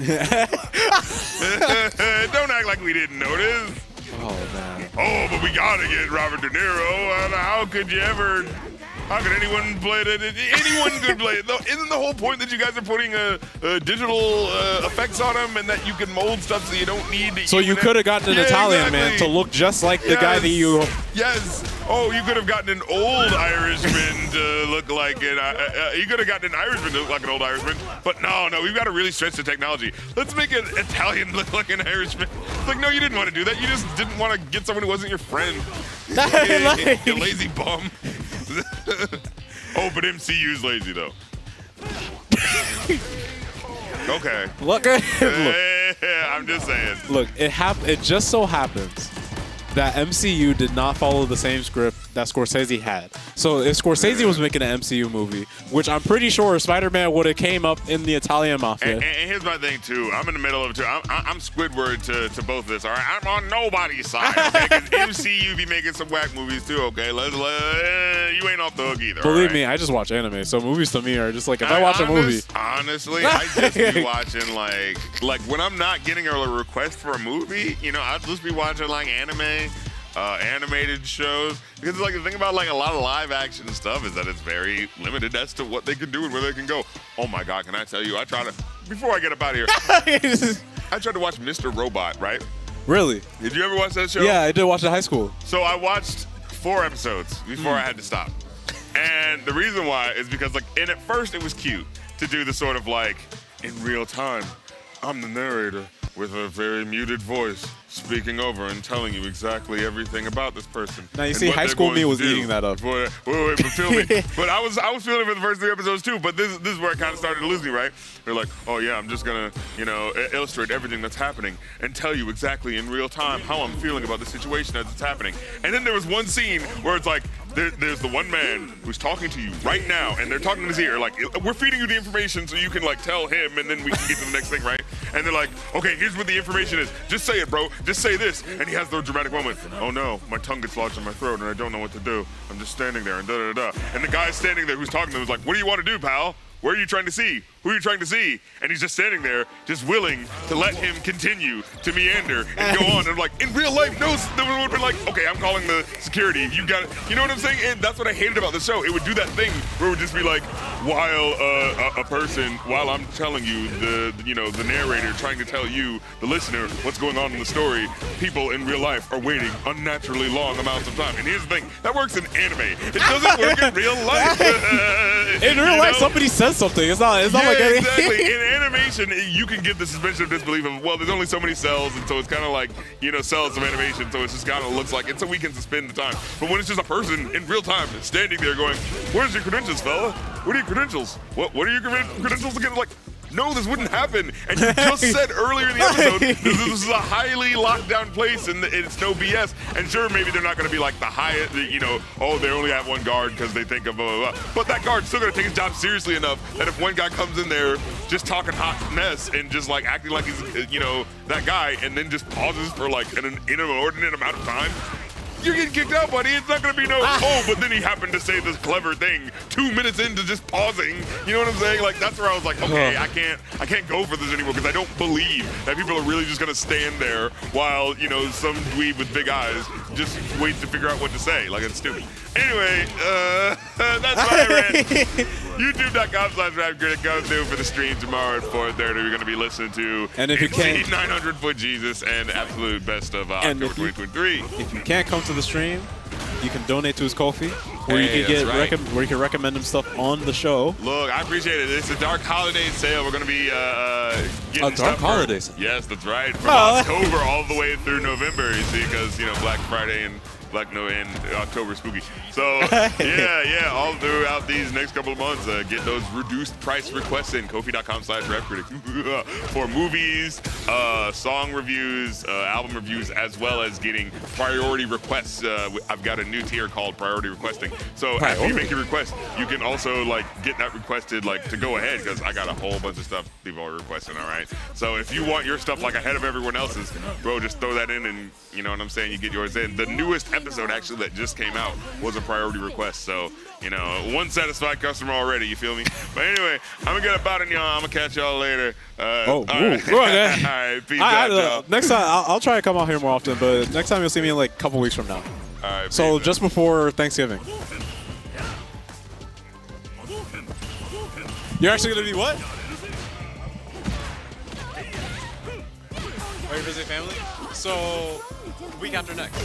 Don't act like we didn't notice. Oh, man. Oh, but we gotta get Robert De Niro. How could anyone play it? Anyone could play it. Isn't the whole point that you guys are putting digital effects on him and that you can mold stuff so you don't need to? So you could have gotten an Italian man to look just like the guy that you... Yes. oh, you could have gotten an old Irishman to look like you could have gotten an Irishman to look like an old Irishman, but no, we've got to really stretch the technology. Let's make an Italian look like an Irishman. It's like, no, you didn't want to do that. You just didn't want to get someone who wasn't your friend. You lazy bum. Oh, but MCU's lazy though. Okay. Look, I'm just saying. Look, it just so happens that MCU did not follow the same script that Scorsese had. So if Scorsese was making an MCU movie, which I'm pretty sure Spider-Man would have came up in the Italian Mafia. And here's my thing too. I'm in the middle of it too. I'm Squidward to both of this. All right, I'm on nobody's side. Okay, because MCU be making some whack movies too. Okay, you ain't off the hook either. Believe me, I just watch anime, so movies to me are just like if I watch a movie. Honestly, I just be watching like when I'm not getting a request for a movie, I'll just be watching like anime. Animated shows, because like the thing about like a lot of live action stuff is that it's very limited as to what they can do and where they can go. Oh my God, can I tell you? Before I get up out of here, I tried to watch Mr. Robot, right? Really? Did you ever watch that show? Yeah, I did watch it in high school. So I watched 4 episodes before I had to stop. And the reason why is because and at first it was cute to do the sort of like, in real time, I'm the narrator with a very muted voice, speaking over and telling you exactly everything about this person. Now you see, high school me was eating that up. Wait, but feel me. But I was feeling it for the first 3 episodes too. But this is where it kind of started to lose me, right? They're like, oh yeah, I'm just gonna illustrate everything that's happening and tell you exactly in real time how I'm feeling about the situation as it's happening. And then there was one scene where it's like, there's the one man who's talking to you right now, and they're talking in his ear, like, we're feeding you the information so you can like tell him, and then we can get to the next thing, right? And they're like, okay, here's what the information is. Just say it, bro. Just say this. And he has the dramatic moment. Oh no, my tongue gets lodged in my throat, and I don't know what to do. I'm just standing there, and da da da. And the guy standing there who's talking to him is like, what do you want to do, pal? Where are you trying to see? Who are you trying to see? And he's just standing there, just willing to let him continue to meander and go on. And like, in real life, no, there would have been like, okay, I'm calling the security. You got it. You know what I'm saying? And that's what I hated about the show. It would do that thing where it would just be like, while I'm telling you, the narrator trying to tell you, the listener, what's going on in the story, people in real life are waiting unnaturally long amounts of time. And here's the thing, that works in anime. It doesn't work in real life. In real life, somebody says something. It's not like exactly. In animation, you can get the suspension of disbelief of, well, there's only so many cells, and so it's kind of like, cells of animation, so it just kind of looks like, and so we can suspend the time. But when it's just a person in real time standing there going, where's your credentials, fella? What are your credentials? What are your credentials again? Like, no, this wouldn't happen. And you just said earlier in the episode, this is a highly locked down place and it's no BS. And sure, maybe they're not going to be like the highest, oh, they only have one guard because they think of blah, blah, blah. But that guard's still going to take his job seriously enough that if one guy comes in there just talking hot mess and just like acting like he's, that guy, and then just pauses for like an inordinate amount of time, you're getting kicked out, buddy. It's not going to be but then he happened to say this clever thing 2 minutes into just pausing. You know what I'm saying? Like, that's where I was like, okay, I can't go for this anymore because I don't believe that people are really just going to stand there while, some dweeb with big eyes just waits to figure out what to say. Like, it's stupid. Anyway, that's my rant. YouTube.com/RapCritic. Go through for the stream tomorrow at 4:30. We're going to be listening to and if you can't, 900 Foot Jesus and absolute best of October 2023. If you can't come to the stream, you can donate to his Ko-fi, where you can where you can recommend him stuff on the show. Look, I appreciate it. It's a dark holiday sale. We're going to be getting a dark holiday sale. Yes, that's right. From October all the way through November, you see, because Black Friday and October spooky. So yeah, all throughout these next couple of months, get those reduced price requests in Ko-fi.com/RapCritic for movies, song reviews, album reviews, as well as getting priority requests. I've got a new tier called priority requesting. So after you make your request, you can also get that requested to go ahead, because I got a whole bunch of stuff people are requesting. All right. So if you want your stuff ahead of everyone else's, bro, just throw that in, and you know what I'm saying. You get yours in. The newest episode actually that just came out was a priority request, so one satisfied customer already, you feel me? But anyway, I'm gonna get about it, y'all. I'm gonna catch y'all later. All right. All right, peace out, y'all. Next time I'll try to come out here more often, but next time you'll see me in a couple weeks from now. All right, so just before Thanksgiving. You're actually gonna be what? Are you visiting family? So week after next.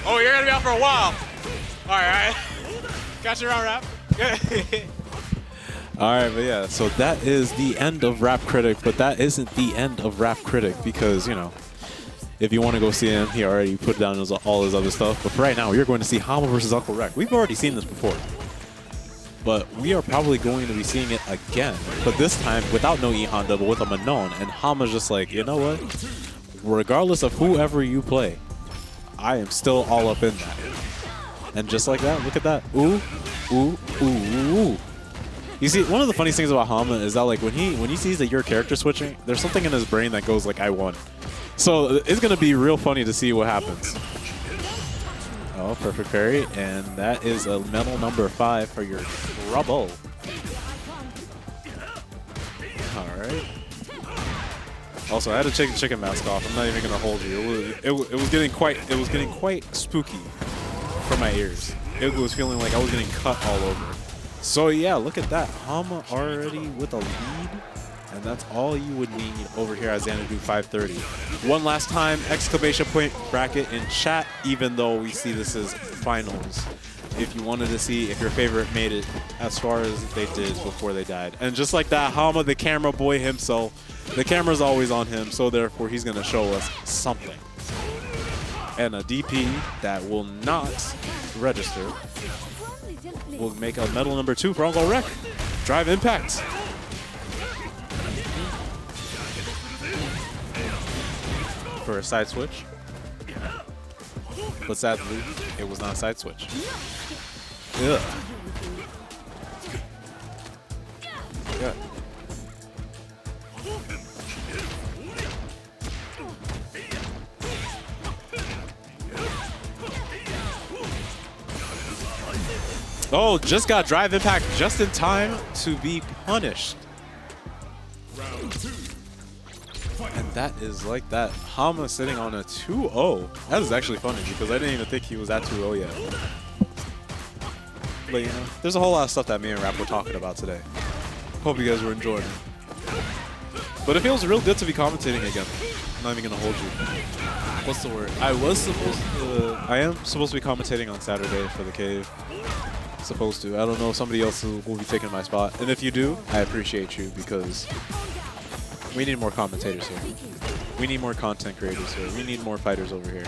Oh, you're gonna be out for a while. All right. Got you around rap. All right, but yeah, so that is the end of Rap Critic, but that isn't the end of Rap Critic because, you know, if you want to go see him, he already put down all his other stuff. But for right now, you're going to see Hamma versus UncleWreck. We've already seen this before, but we are probably going to be seeing it again. But this time without no E Honda, but with a Manon. And Hamma's just like, you know what? Regardless of whoever you play, I am still all up in that. And just like that, look at that. Ooh, ooh, ooh, ooh. You see, one of the funniest things about Hamma is that like when he sees that you're character switching, there's something in his brain that goes like, I won. So it's going to be real funny to see what happens. Oh, perfect parry. And that is a medal number 5 for your trouble. All right. Also, I had to take the chicken mask off. I'm not even going to hold you. It was getting quite spooky for my ears. It was feeling like I was getting cut all over. So yeah, look at that. Hamma already with a lead. And that's all you would need over here at Xanadu 530. One last time, exclamation point bracket in chat, even though we see this as finals. If you wanted to see if your favorite made it as far as they did before they died. And just like that, Hamma, the camera boy himself, the camera's always on him, so therefore he's going to show us something. And a DP that will not register will make a medal number 2 for UncleWreck. Drive impact. For a side switch. But sadly, it was not a side switch. Ugh. Yeah. Oh, just got drive impact just in time to be punished. And that is like that. Hamma sitting on a 2-0. That is actually funny because I didn't even think he was at 2-0 yet. But you know, there's a whole lot of stuff that me and Rap were talking about today. Hope you guys were enjoying it. But it feels real good to be commentating again. I'm not even gonna hold you. What's the word? I am supposed to be commentating on Saturday for the cave. Supposed to. I don't know if somebody else will be taking my spot. And if you do, I appreciate you because we need more commentators here. We need more content creators here. We need more fighters over here.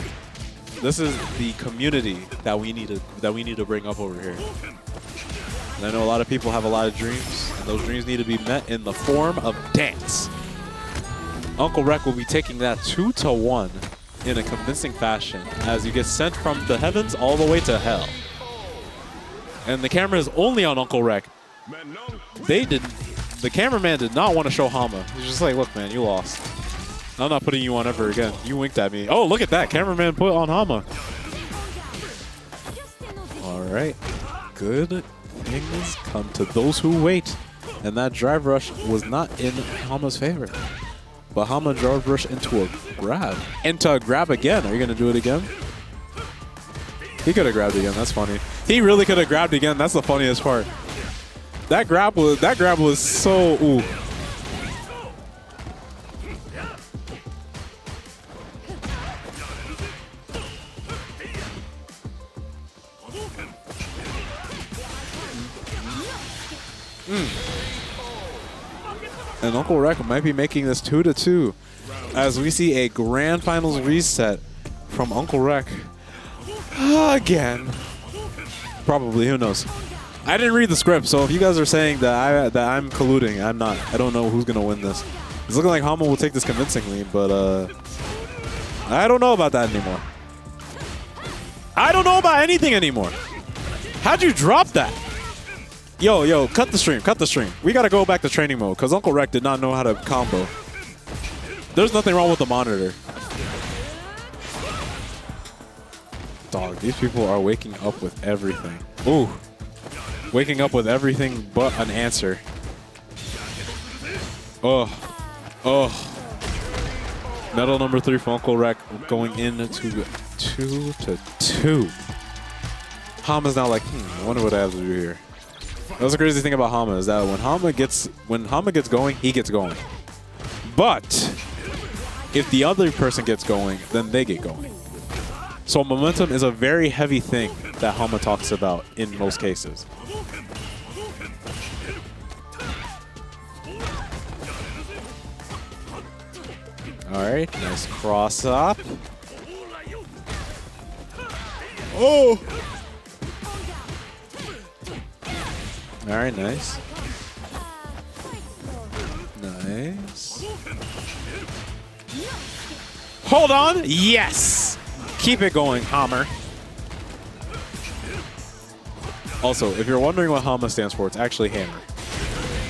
This is the community that we need to bring up over here. And I know a lot of people have a lot of dreams, and those dreams need to be met in the form of dance. UncleWreck will be taking that 2-1 in a convincing fashion as you get sent from the heavens all the way to hell. And the camera is only on UncleWreck. The cameraman did not want to show Hamma. He's just like, look, man, you lost. I'm not putting you on ever again. You winked at me. Oh, look at that. Cameraman put on Hamma. All right. Good things come to those who wait. And that drive rush was not in Hamma's favor. But Hamma drive rush into a grab. Into a grab again. Are you going to do it again? He could have grabbed again. That's funny. He really could have grabbed again. That's the funniest part. That grab was so ooh. And UncleWreck might be making this 2-2 as we see a grand finals reset from UncleWreck again. Probably, who knows? I didn't read the script, so if you guys are saying that I'm colluding, I'm not. I don't know who's gonna win this. It's looking like Hamma will take this convincingly, but I don't know about that anymore. I don't know about anything anymore. How'd you drop that? Yo, cut the stream, cut the stream. We gotta go back to training mode because UncleWreck did not know how to combo. There's nothing wrong with the monitor. Dog, these people are waking up with everything. Ooh. Waking up with everything but an answer. Oh. Medal number 3 for UncleWreck going into 2-2. Hamma's now like, I wonder what I have to do here. That's the crazy thing about Hamma is that when Hamma gets going, he gets going. But if the other person gets going, then they get going. So momentum is a very heavy thing that Hamma talks about in most cases. All right, nice cross up. Oh! All right, nice. Nice. Hold on. Yes. Keep it going, Hammer. Also, if you're wondering what Hamma stands for, it's actually hammer.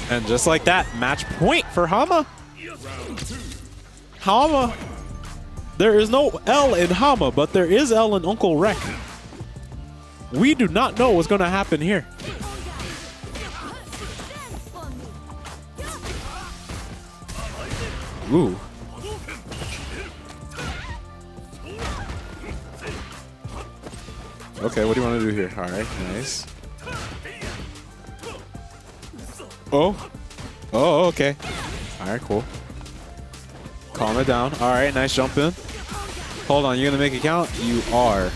And just like that, match point for Hamma. Hamma. There is no L in Hamma, but there is L in UncleWreck. We do not know what's going to happen here. Ooh. Okay, what do you want to do here? All right, nice. Oh. Oh, okay. All right, cool. Calm it down. All right, nice jump in. Hold on, you going to make it count? You are.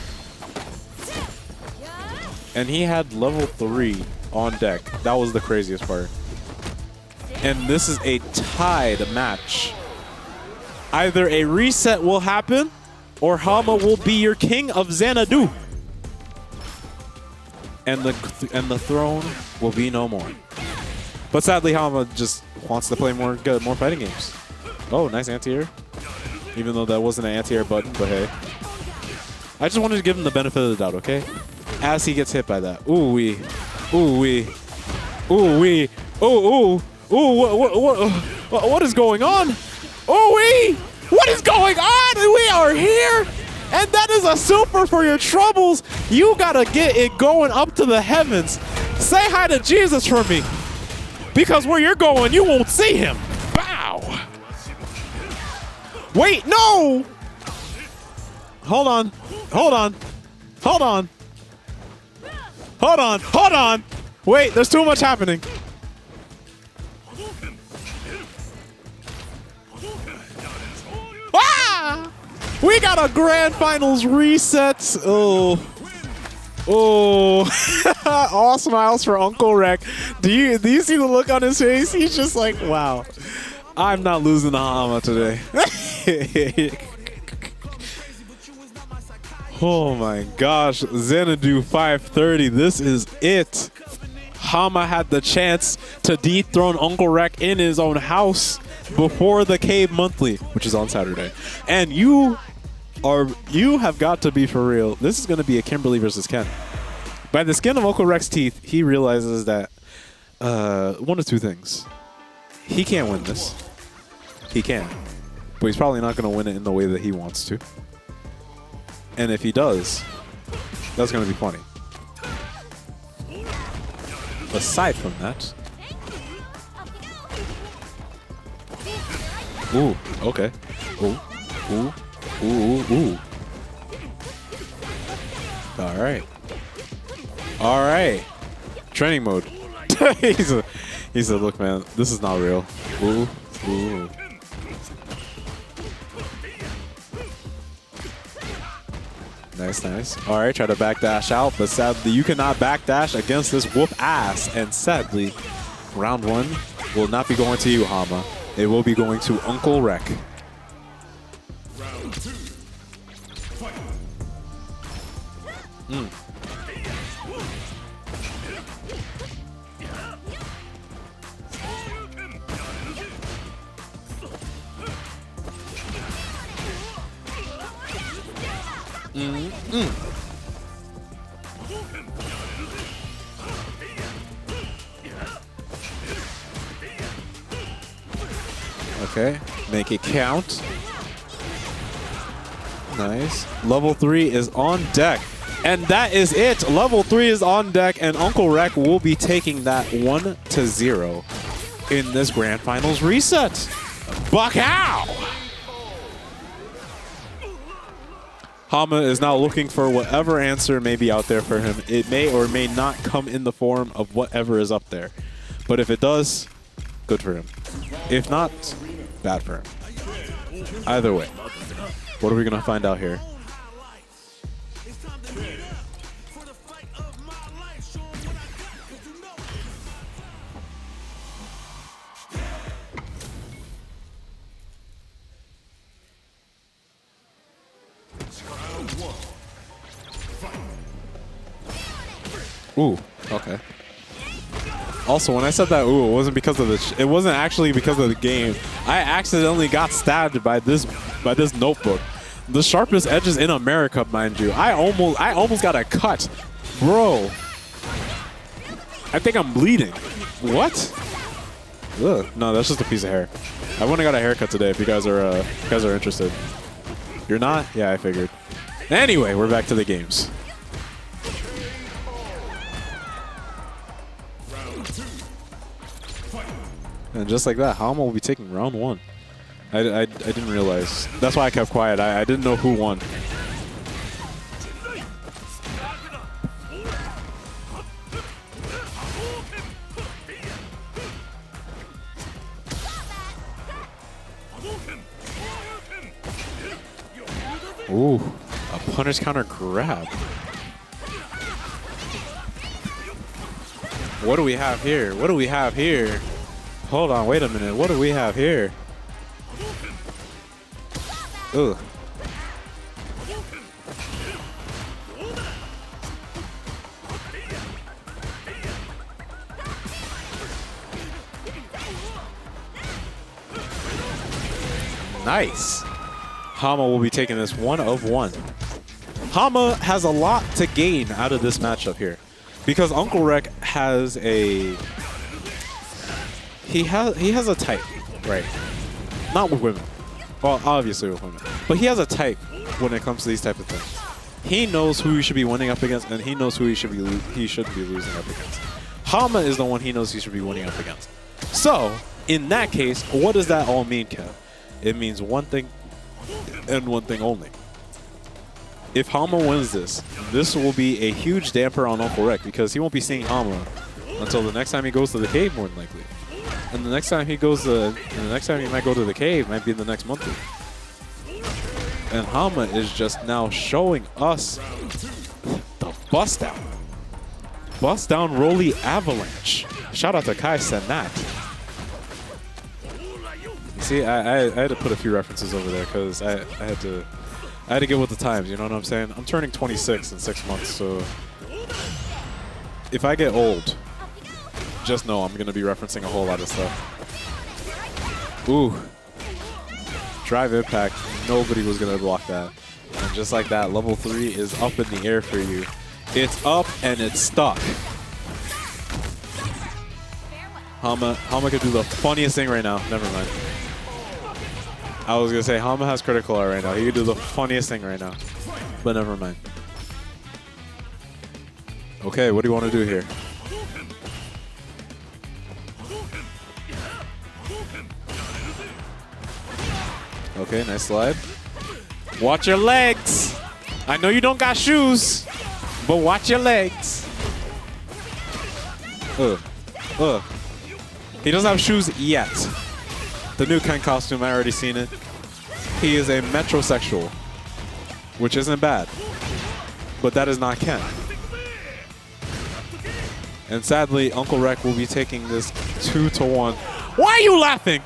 And he had level 3 on deck. That was the craziest part. And this is a tied match. Either a reset will happen, or Hamma will be your king of Xanadu. And the throne will be no more. But sadly, Hamma just wants to play more fighting games. Oh, nice anti-air. Even though that wasn't an anti-air button, but hey. I just wanted to give him the benefit of the doubt, okay? As he gets hit by that. Ooh wee. Ooh wee. Ooh wee. Ooh ooh. Ooh, what is going on? Ooh wee! What is going on? We are here! And that is a super for your troubles. You gotta get it going up to the heavens. Say hi to Jesus for me. Because where you're going, you won't see him. Bow! Wait, no! Hold on. Hold on. Hold on. Hold on. Hold on. Wait, there's too much happening. Ah! We got a grand finals reset. Oh. Oh. All smiles for UncleWreck. Do you see the look on his face? He's just like, wow. I'm not losing the Hamma today. Oh my gosh. Xanadu 530. This is it. Hamma had the chance to dethrone UncleWreck in his own house before the Cave Monthly, which is on Saturday. And you have got to be for real. This is going to be a Kimberly versus Ken. By the skin of UncleWreck's teeth, he realizes that one of two things. He can't win this. He can. But he's probably not going to win it in the way that he wants to. And if he does, that's going to be funny. Aside from that. Ooh, okay. Ooh, ooh, ooh, ooh. All right. All right. Training mode. he said, look, man, this is not real. Ooh, ooh. Nice, nice. All right, try to backdash out, but sadly, you cannot backdash against this whoop ass. And sadly, round 1 will not be going to you, Hamma. It will be going to UncleWreck. Round 2. Fight. Okay, make it count. Nice. Level 3 is on deck. And that is it. Level 3 is on deck, and UncleWreck will be taking that 1-0 in this Grand Finals reset. Buckow! Hamma is now looking for whatever answer may be out there for him. It may or may not come in the form of whatever is up there. But if it does, good for him. If not, bad for him. Either way, what are we going to find out here? Ooh, okay. Also, when I said that ooh, it wasn't because of it wasn't actually because of the game. I accidentally got stabbed by this notebook. The sharpest edges in America, mind you. I almost got a cut. Bro. I think I'm bleeding. What? Ugh. No, that's just a piece of hair. I went and got a haircut today if you guys are interested. You're not? Yeah, I figured. Anyway, we're back to the games. And just like that, Hamma will be taking round 1. I didn't realize. That's why I kept quiet. I didn't know who won. Ooh, a punish counter grab. What do we have here? What do we have here? Hold on, wait a minute. What do we have here? Ugh. Nice. Hamma will be taking this 1 of 1. Hamma has a lot to gain out of this matchup here, because UncleWreck has a he has a type, right? Not with women. Well, obviously with women, but he has a type when it comes to these type of things. He knows who he should be winning up against, and he knows who he shouldn't be losing up against. Hamma is the one he knows he should be winning up against. So in that case, what does that all mean, Kev? It means one thing and one thing only. If Hamma wins this will be a huge damper on UncleWreck, because he won't be seeing Hamma until the next time he goes to the cave, more than likely. And the next time he goes and the next time he might go to the cave might be in the next month. And Hamma is just now showing us the bust down. Bust down Roly Avalanche. Shout out to Kai Senat. See, I had to put a few references over there because I had to get with the times, you know what I'm saying? I'm turning 26 in 6 months, so if I get old, just know I'm going to be referencing a whole lot of stuff. Ooh. Drive impact. Nobody was going to block that. And just like that, level 3 is up in the air for you. It's up and it's stuck. Hamma could do the funniest thing right now. Never mind. I was going to say, Hamma has critical art right now. He could do the funniest thing right now. But never mind. Okay, what do you want to do here? Okay, nice slide. Watch your legs. I know you don't got shoes, but watch your legs. He doesn't have shoes yet. The new Ken costume, I already seen it. He is a metrosexual, which isn't bad, but that is not Ken. And sadly, UncleWreck will be taking this 2-1. Why are you laughing?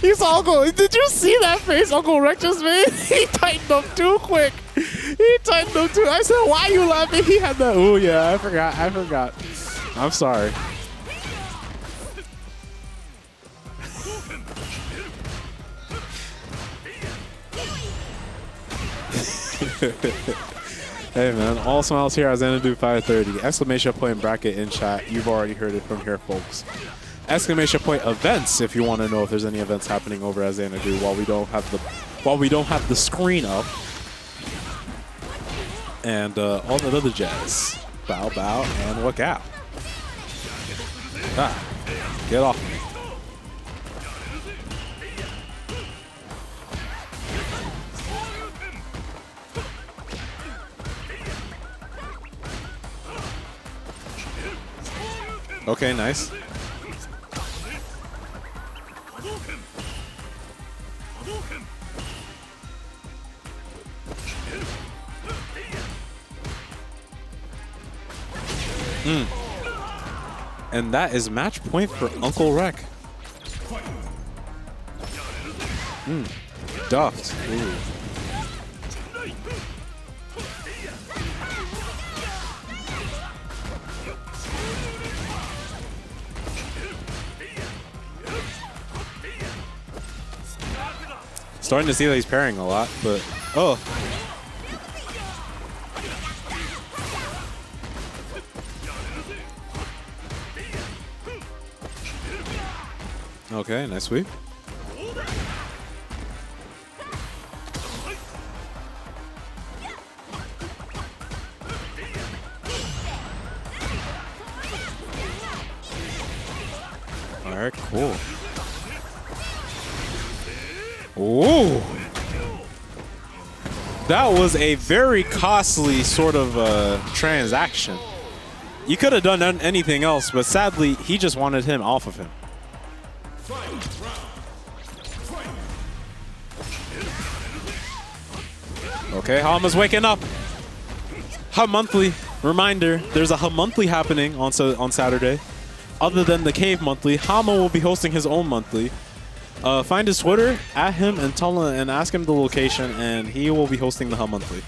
You saw Uncle. Did you see that face UncleWreck just made? He tightened up too quick. He tightened up too. I said, why are you laughing? He had that. Oh, yeah, I forgot. I'm sorry. Hey man, all smiles here at Xanadu 530. Exclamation point bracket in chat. You've already heard it from here, folks. Exclamation point events if you want to know if there's any events happening over at Xanadu while we don't have the screen up. And all that other jazz. Bow, bow, and look out. Ah, get off me. Okay, nice. And that is match point for UncleWreck. Duffed. Ooh. Starting to see that he's parrying a lot, but oh. Okay, nice sweep. All right, cool. Ooh. That was a very costly sort of transaction. You could have done anything else, but sadly, he just wanted him off of him. Okay, Hamma's waking up. Hum Monthly. Reminder, there's a Hum Monthly happening on Saturday. Other than the Cave Monthly, Hamma will be hosting his own monthly. Find his Twitter, at him, and tell him and ask him the location, and he will be hosting the Hum Monthly.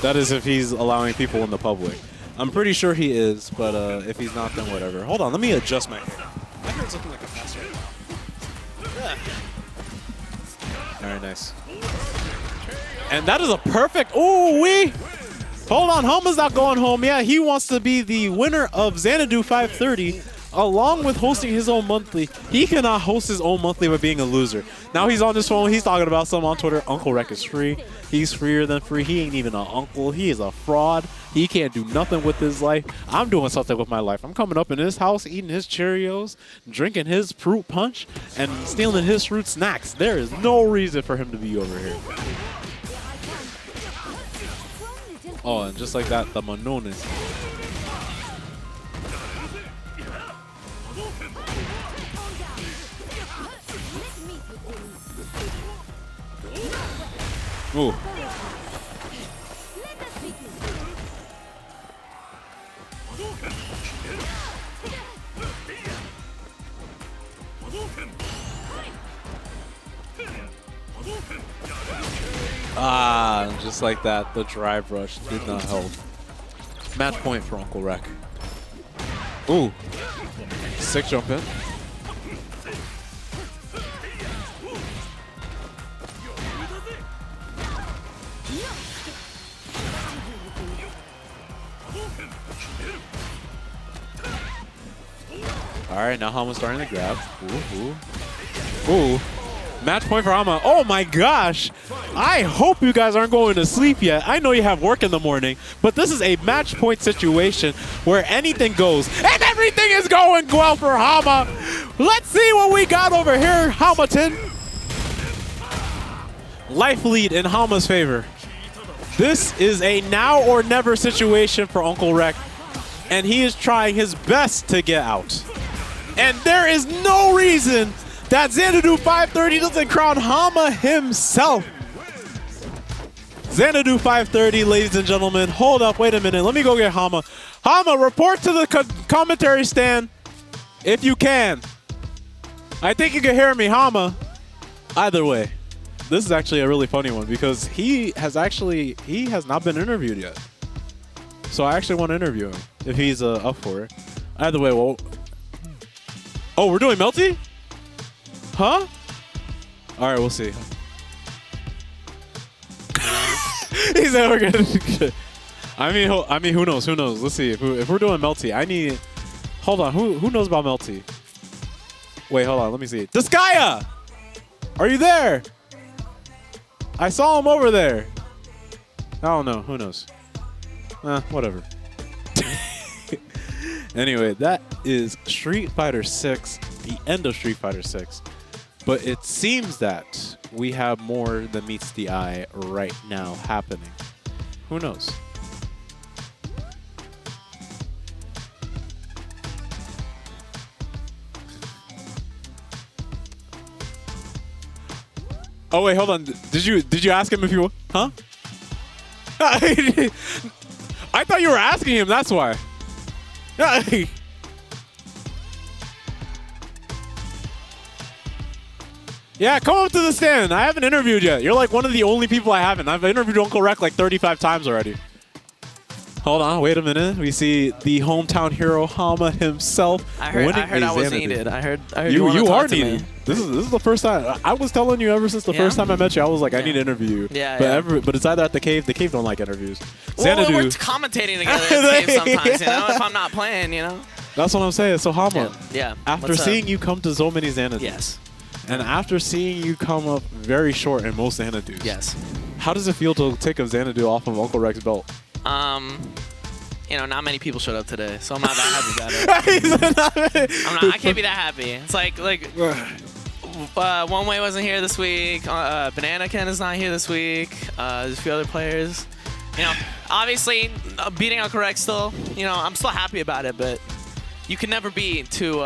That is if he's allowing people in the public. I'm pretty sure he is, but if he's not, then whatever. Hold on, let me adjust my hair. My hair's looking like a mess right now. Yeah. All right, nice. And that is a perfect. Ooh wee. Hold on, Hamma's not going home. Yeah, he wants to be the winner of Xanadu 530. Along with hosting his own monthly. He cannot host his own monthly by being a loser. Now he's on his phone. He's talking about something on Twitter. UncleWreck is free. He's freer than free. He ain't even an uncle. He is a fraud. He can't do nothing with his life. I'm doing something with my life. I'm coming up in his house, eating his Cheerios, drinking his fruit punch, and stealing his fruit snacks. There is no reason for him to be over here. Oh, and just like that, the Manon is. Ooh. Ah, just like that, the drive rush did not help. Match point for UncleWreck. Ooh. Sick jump in. All right, now Hamma's starting to grab. Ooh, ooh. Ooh. Match point for Hamma. Oh my gosh. I hope you guys aren't going to sleep yet. I know you have work in the morning, but this is a match point situation where anything goes, and everything is going well for Hamma. Let's see what we got over here, Hamilton. Life lead in Hamma's favor. This is a now or never situation for UncleWreck, and he is trying his best to get out. And there is no reason that Xanadu 530 doesn't crown Hamma himself. Xanadu 530, ladies and gentlemen. Hold up, wait a minute. Let me go get Hamma. Hamma, report to the commentary stand if you can. I think you can hear me, Hamma. Either way, this is actually a really funny one because he has not been interviewed yet. So I actually want to interview him if he's up for it. Either way, well. Oh, we're doing Melty? Huh? All right, we'll see. He said we're gonna. I mean, who knows? Who knows? Let's see if we're doing Melty. I need. Hold on. Who knows about Melty? Wait, hold on. Let me see. Disgaea! Are you there? I saw him over there. I don't know. Who knows? Whatever. Anyway, that is Street Fighter 6, the end of Street Fighter 6. But it seems that we have more than meets the eye right now happening. Who knows? Oh wait, hold on. Did you ask him if you? Huh? I thought you were asking him. That's why. Yeah, come up to the stand. I haven't interviewed yet. You're like one of the only people I haven't. I've interviewed UncleWreck like 35 times already. Hold on, wait a minute. We see the hometown hero Hamma himself. I heard I was Xanadu. needed. I heard You wanna are talk to needed. me. This is the first time. I was telling you ever since the first time I met you. I was like, I need to interview you. Yeah, but it's either at the cave. The cave don't like interviews. Well, Xanadu. we're commentating together at the game sometimes, you know, if I'm not playing, you know. That's what I'm saying. So Hamma, Yeah. after What's up? seeing you come to so many Xanadus, Yes. and after seeing you come up very short in most Xanadus, Yes. how does it feel to take a Xanadu off of UncleWreck's belt? You know, not many people showed up today, so I'm not that happy about it. I can't be that happy. It's like One Way wasn't here this week. Banana Ken is not here this week. There's a few other players. You know, obviously beating UncleWreck still. You know, I'm still happy about it, but you can never be too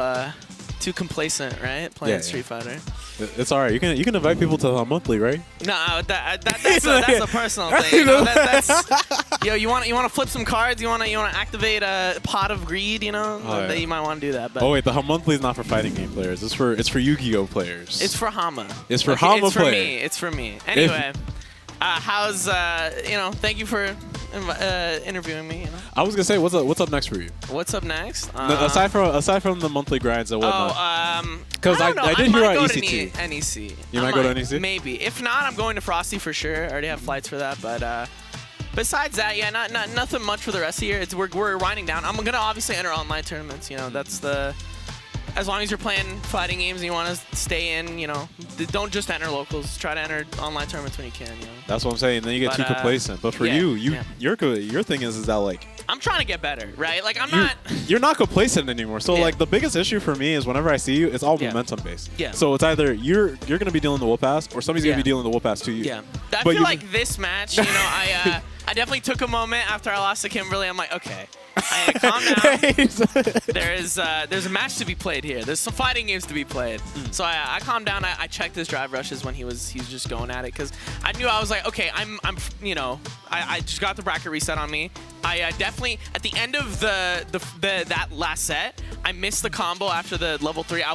complacent, right? Playing Street Fighter. It's all right. You can invite people to the monthly, right? No, that's a personal thing. You know, yo, you want to flip some cards? You want to activate a pot of greed? You know, that you might want to do that. But oh wait, the monthly is not for fighting game players. It's for Yu-Gi-Oh players. It's for Hamma. It's for Hamma It's for players. me. It's for me. Anyway, how's thank you for interviewing me. You know? I was gonna say, what's up next for you? What's up next? Aside from the monthly grinds and whatnot. Because I don't know. I did hear might about go EC2. to NEC. You might go to NEC? Maybe. If not, I'm going to Frosty for sure. I already have flights for that. But besides that, yeah, not nothing much for the rest of the year. We're winding down. I'm gonna obviously enter online tournaments. You know, that's the. As long as you're playing fighting games and you want to stay in, you know, don't just enter locals. Try to enter online tournaments when you can. You know. That's what I'm saying. Then you get too complacent. But for your thing is that like. I'm trying to get better, right? Like You're not complacent anymore. So like the biggest issue for me is whenever I see you, it's all momentum based. Yeah. So it's either you're gonna be dealing the whoop ass or somebody's gonna be dealing the whoop ass to you. Yeah. I feel like this match, you know, I definitely took a moment after I lost to Kimberly. I'm like, okay, I need to calm down. There's a match to be played here. There's some fighting games to be played. So I calmed down. I checked his drive rushes when he was just going at it because I knew I was like, okay, I'm you know, I just got the bracket reset on me. I definitely at the end of that last set, I missed the combo after the level 3. I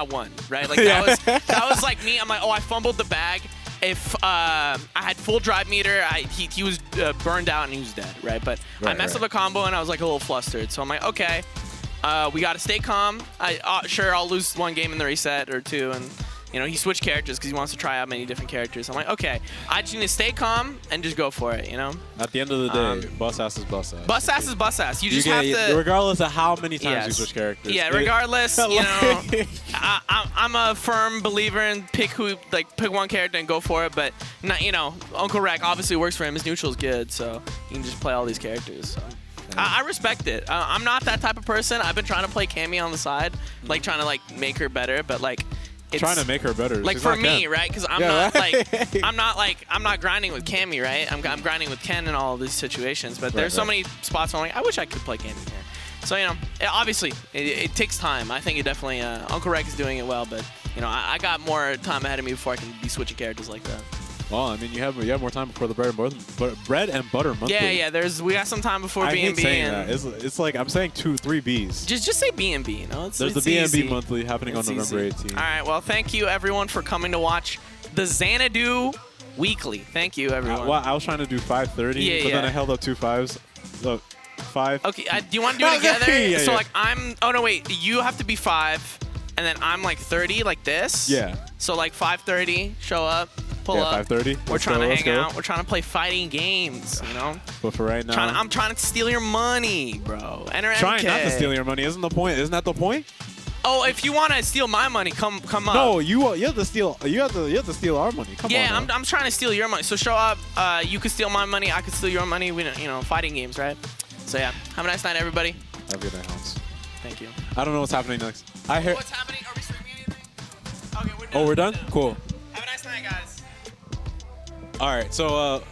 won, right? Like that was like me. I'm like, oh, I fumbled the bag. If I had full drive meter, he was burned out and he was dead, right? But I messed up the combo and I was like a little flustered. So I'm like, okay, we got to stay calm. Sure, I'll lose one game in the reset or two, and you know he switched characters because he wants to try out many different characters. I'm like, okay, I just need to stay calm and just go for it, you know. At the end of the day, bus ass is bus ass. Bus ass is bus ass. You just have to, regardless of how many times you switch characters. Yeah, regardless, you know, I'm a firm believer in pick one character and go for it. But not, you know, UncleWreck obviously works for him. His neutral is good, so you can just play all these characters. So. I respect it. I'm not that type of person. I've been trying to play Cammy on the side, like trying to like make her better, but like. It's trying to make her better. Like for me, right? Because I'm not grinding with Cammy, right? I'm grinding with Ken in all of these situations. But there's so many spots where I'm like, I wish I could play Cammy here. So you know, obviously it takes time. I think it definitely UncleWreck is doing it well, but you know, I got more time ahead of me before I can be switching characters like that. Well, I mean, you have more time before the bread and butter monthly. Yeah. We got some time before B&B. I hate saying that. It's like I'm saying 3 Bs. Just say B&B. You know, there's the B&B monthly happening on November 18th. All right. Well, thank you everyone for coming to watch the Xanadu Weekly. Thank you everyone. Well, I was trying to do 5:30, but then I held up 2 5s. Look, 5. Okay. Do you want to do it together? Yeah, so like Oh no, wait. You have to be 5, and then I'm like 30, like this. Yeah. So like 5:30, show up. Pull up. 5:30. We're trying to hang out. We're trying to play fighting games, you know? But for right now... I'm trying to steal your money, bro. Enter MK. Trying not to steal your money. Isn't that the point? Oh, if you want to steal my money, come up. No, you have to steal. You have to steal our money. Come on. Yeah, I'm trying to steal your money. So show up. You could steal my money. I could steal your money. We, you know, fighting games, right? So yeah, have a nice night, everybody. Have a good night, Hans. Thank you. I don't know what's happening next. I hear. What's happening? Are we streaming anything? Okay, we're done. Oh, we're done? Cool. Have a nice night, guys. All right, so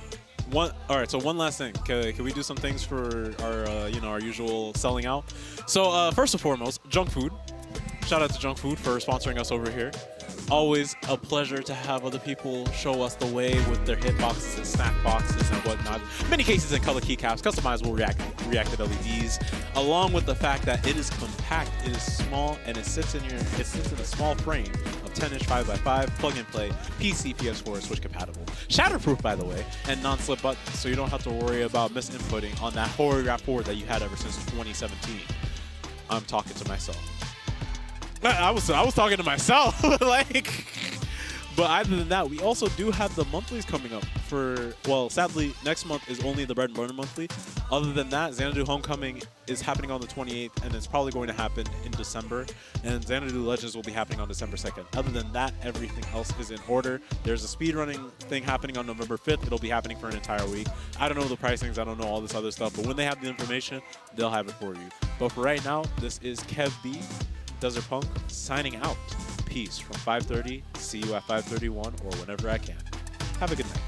one last thing. Can we do some things for our usual selling out? So first and foremost, Junk Food. Shout out to Junk Food for sponsoring us over here. Always a pleasure to have other people show us the way with their hitboxes and snack boxes and whatnot. Many cases in color keycaps, customizable reacted LEDs, along with the fact that it is compact, it is small, and it sits in a small frame of 10-inch 5x5, plug and play, PC, PS4, Switch compatible. Shatterproof, by the way, and non-slip buttons, so you don't have to worry about misinputting on that choreographed board that you had ever since 2017. I'm talking to myself. I was talking to myself, like. But other than that, we also do have the monthlies coming up for, well, sadly, next month is only the Bread and Butter monthly. Other than that, Xanadu Homecoming is happening on the 28th, and it's probably going to happen in December. And Xanadu Legends will be happening on December 2nd. Other than that, everything else is in order. There's a speedrunning thing happening on November 5th. It'll be happening for an entire week. I don't know the pricings. I don't know all this other stuff. But when they have the information, they'll have it for you. But for right now, this is Kev B, Desert Punk, signing out. Peace from 5:30. See you at 5:31 or whenever I can. Have a good night.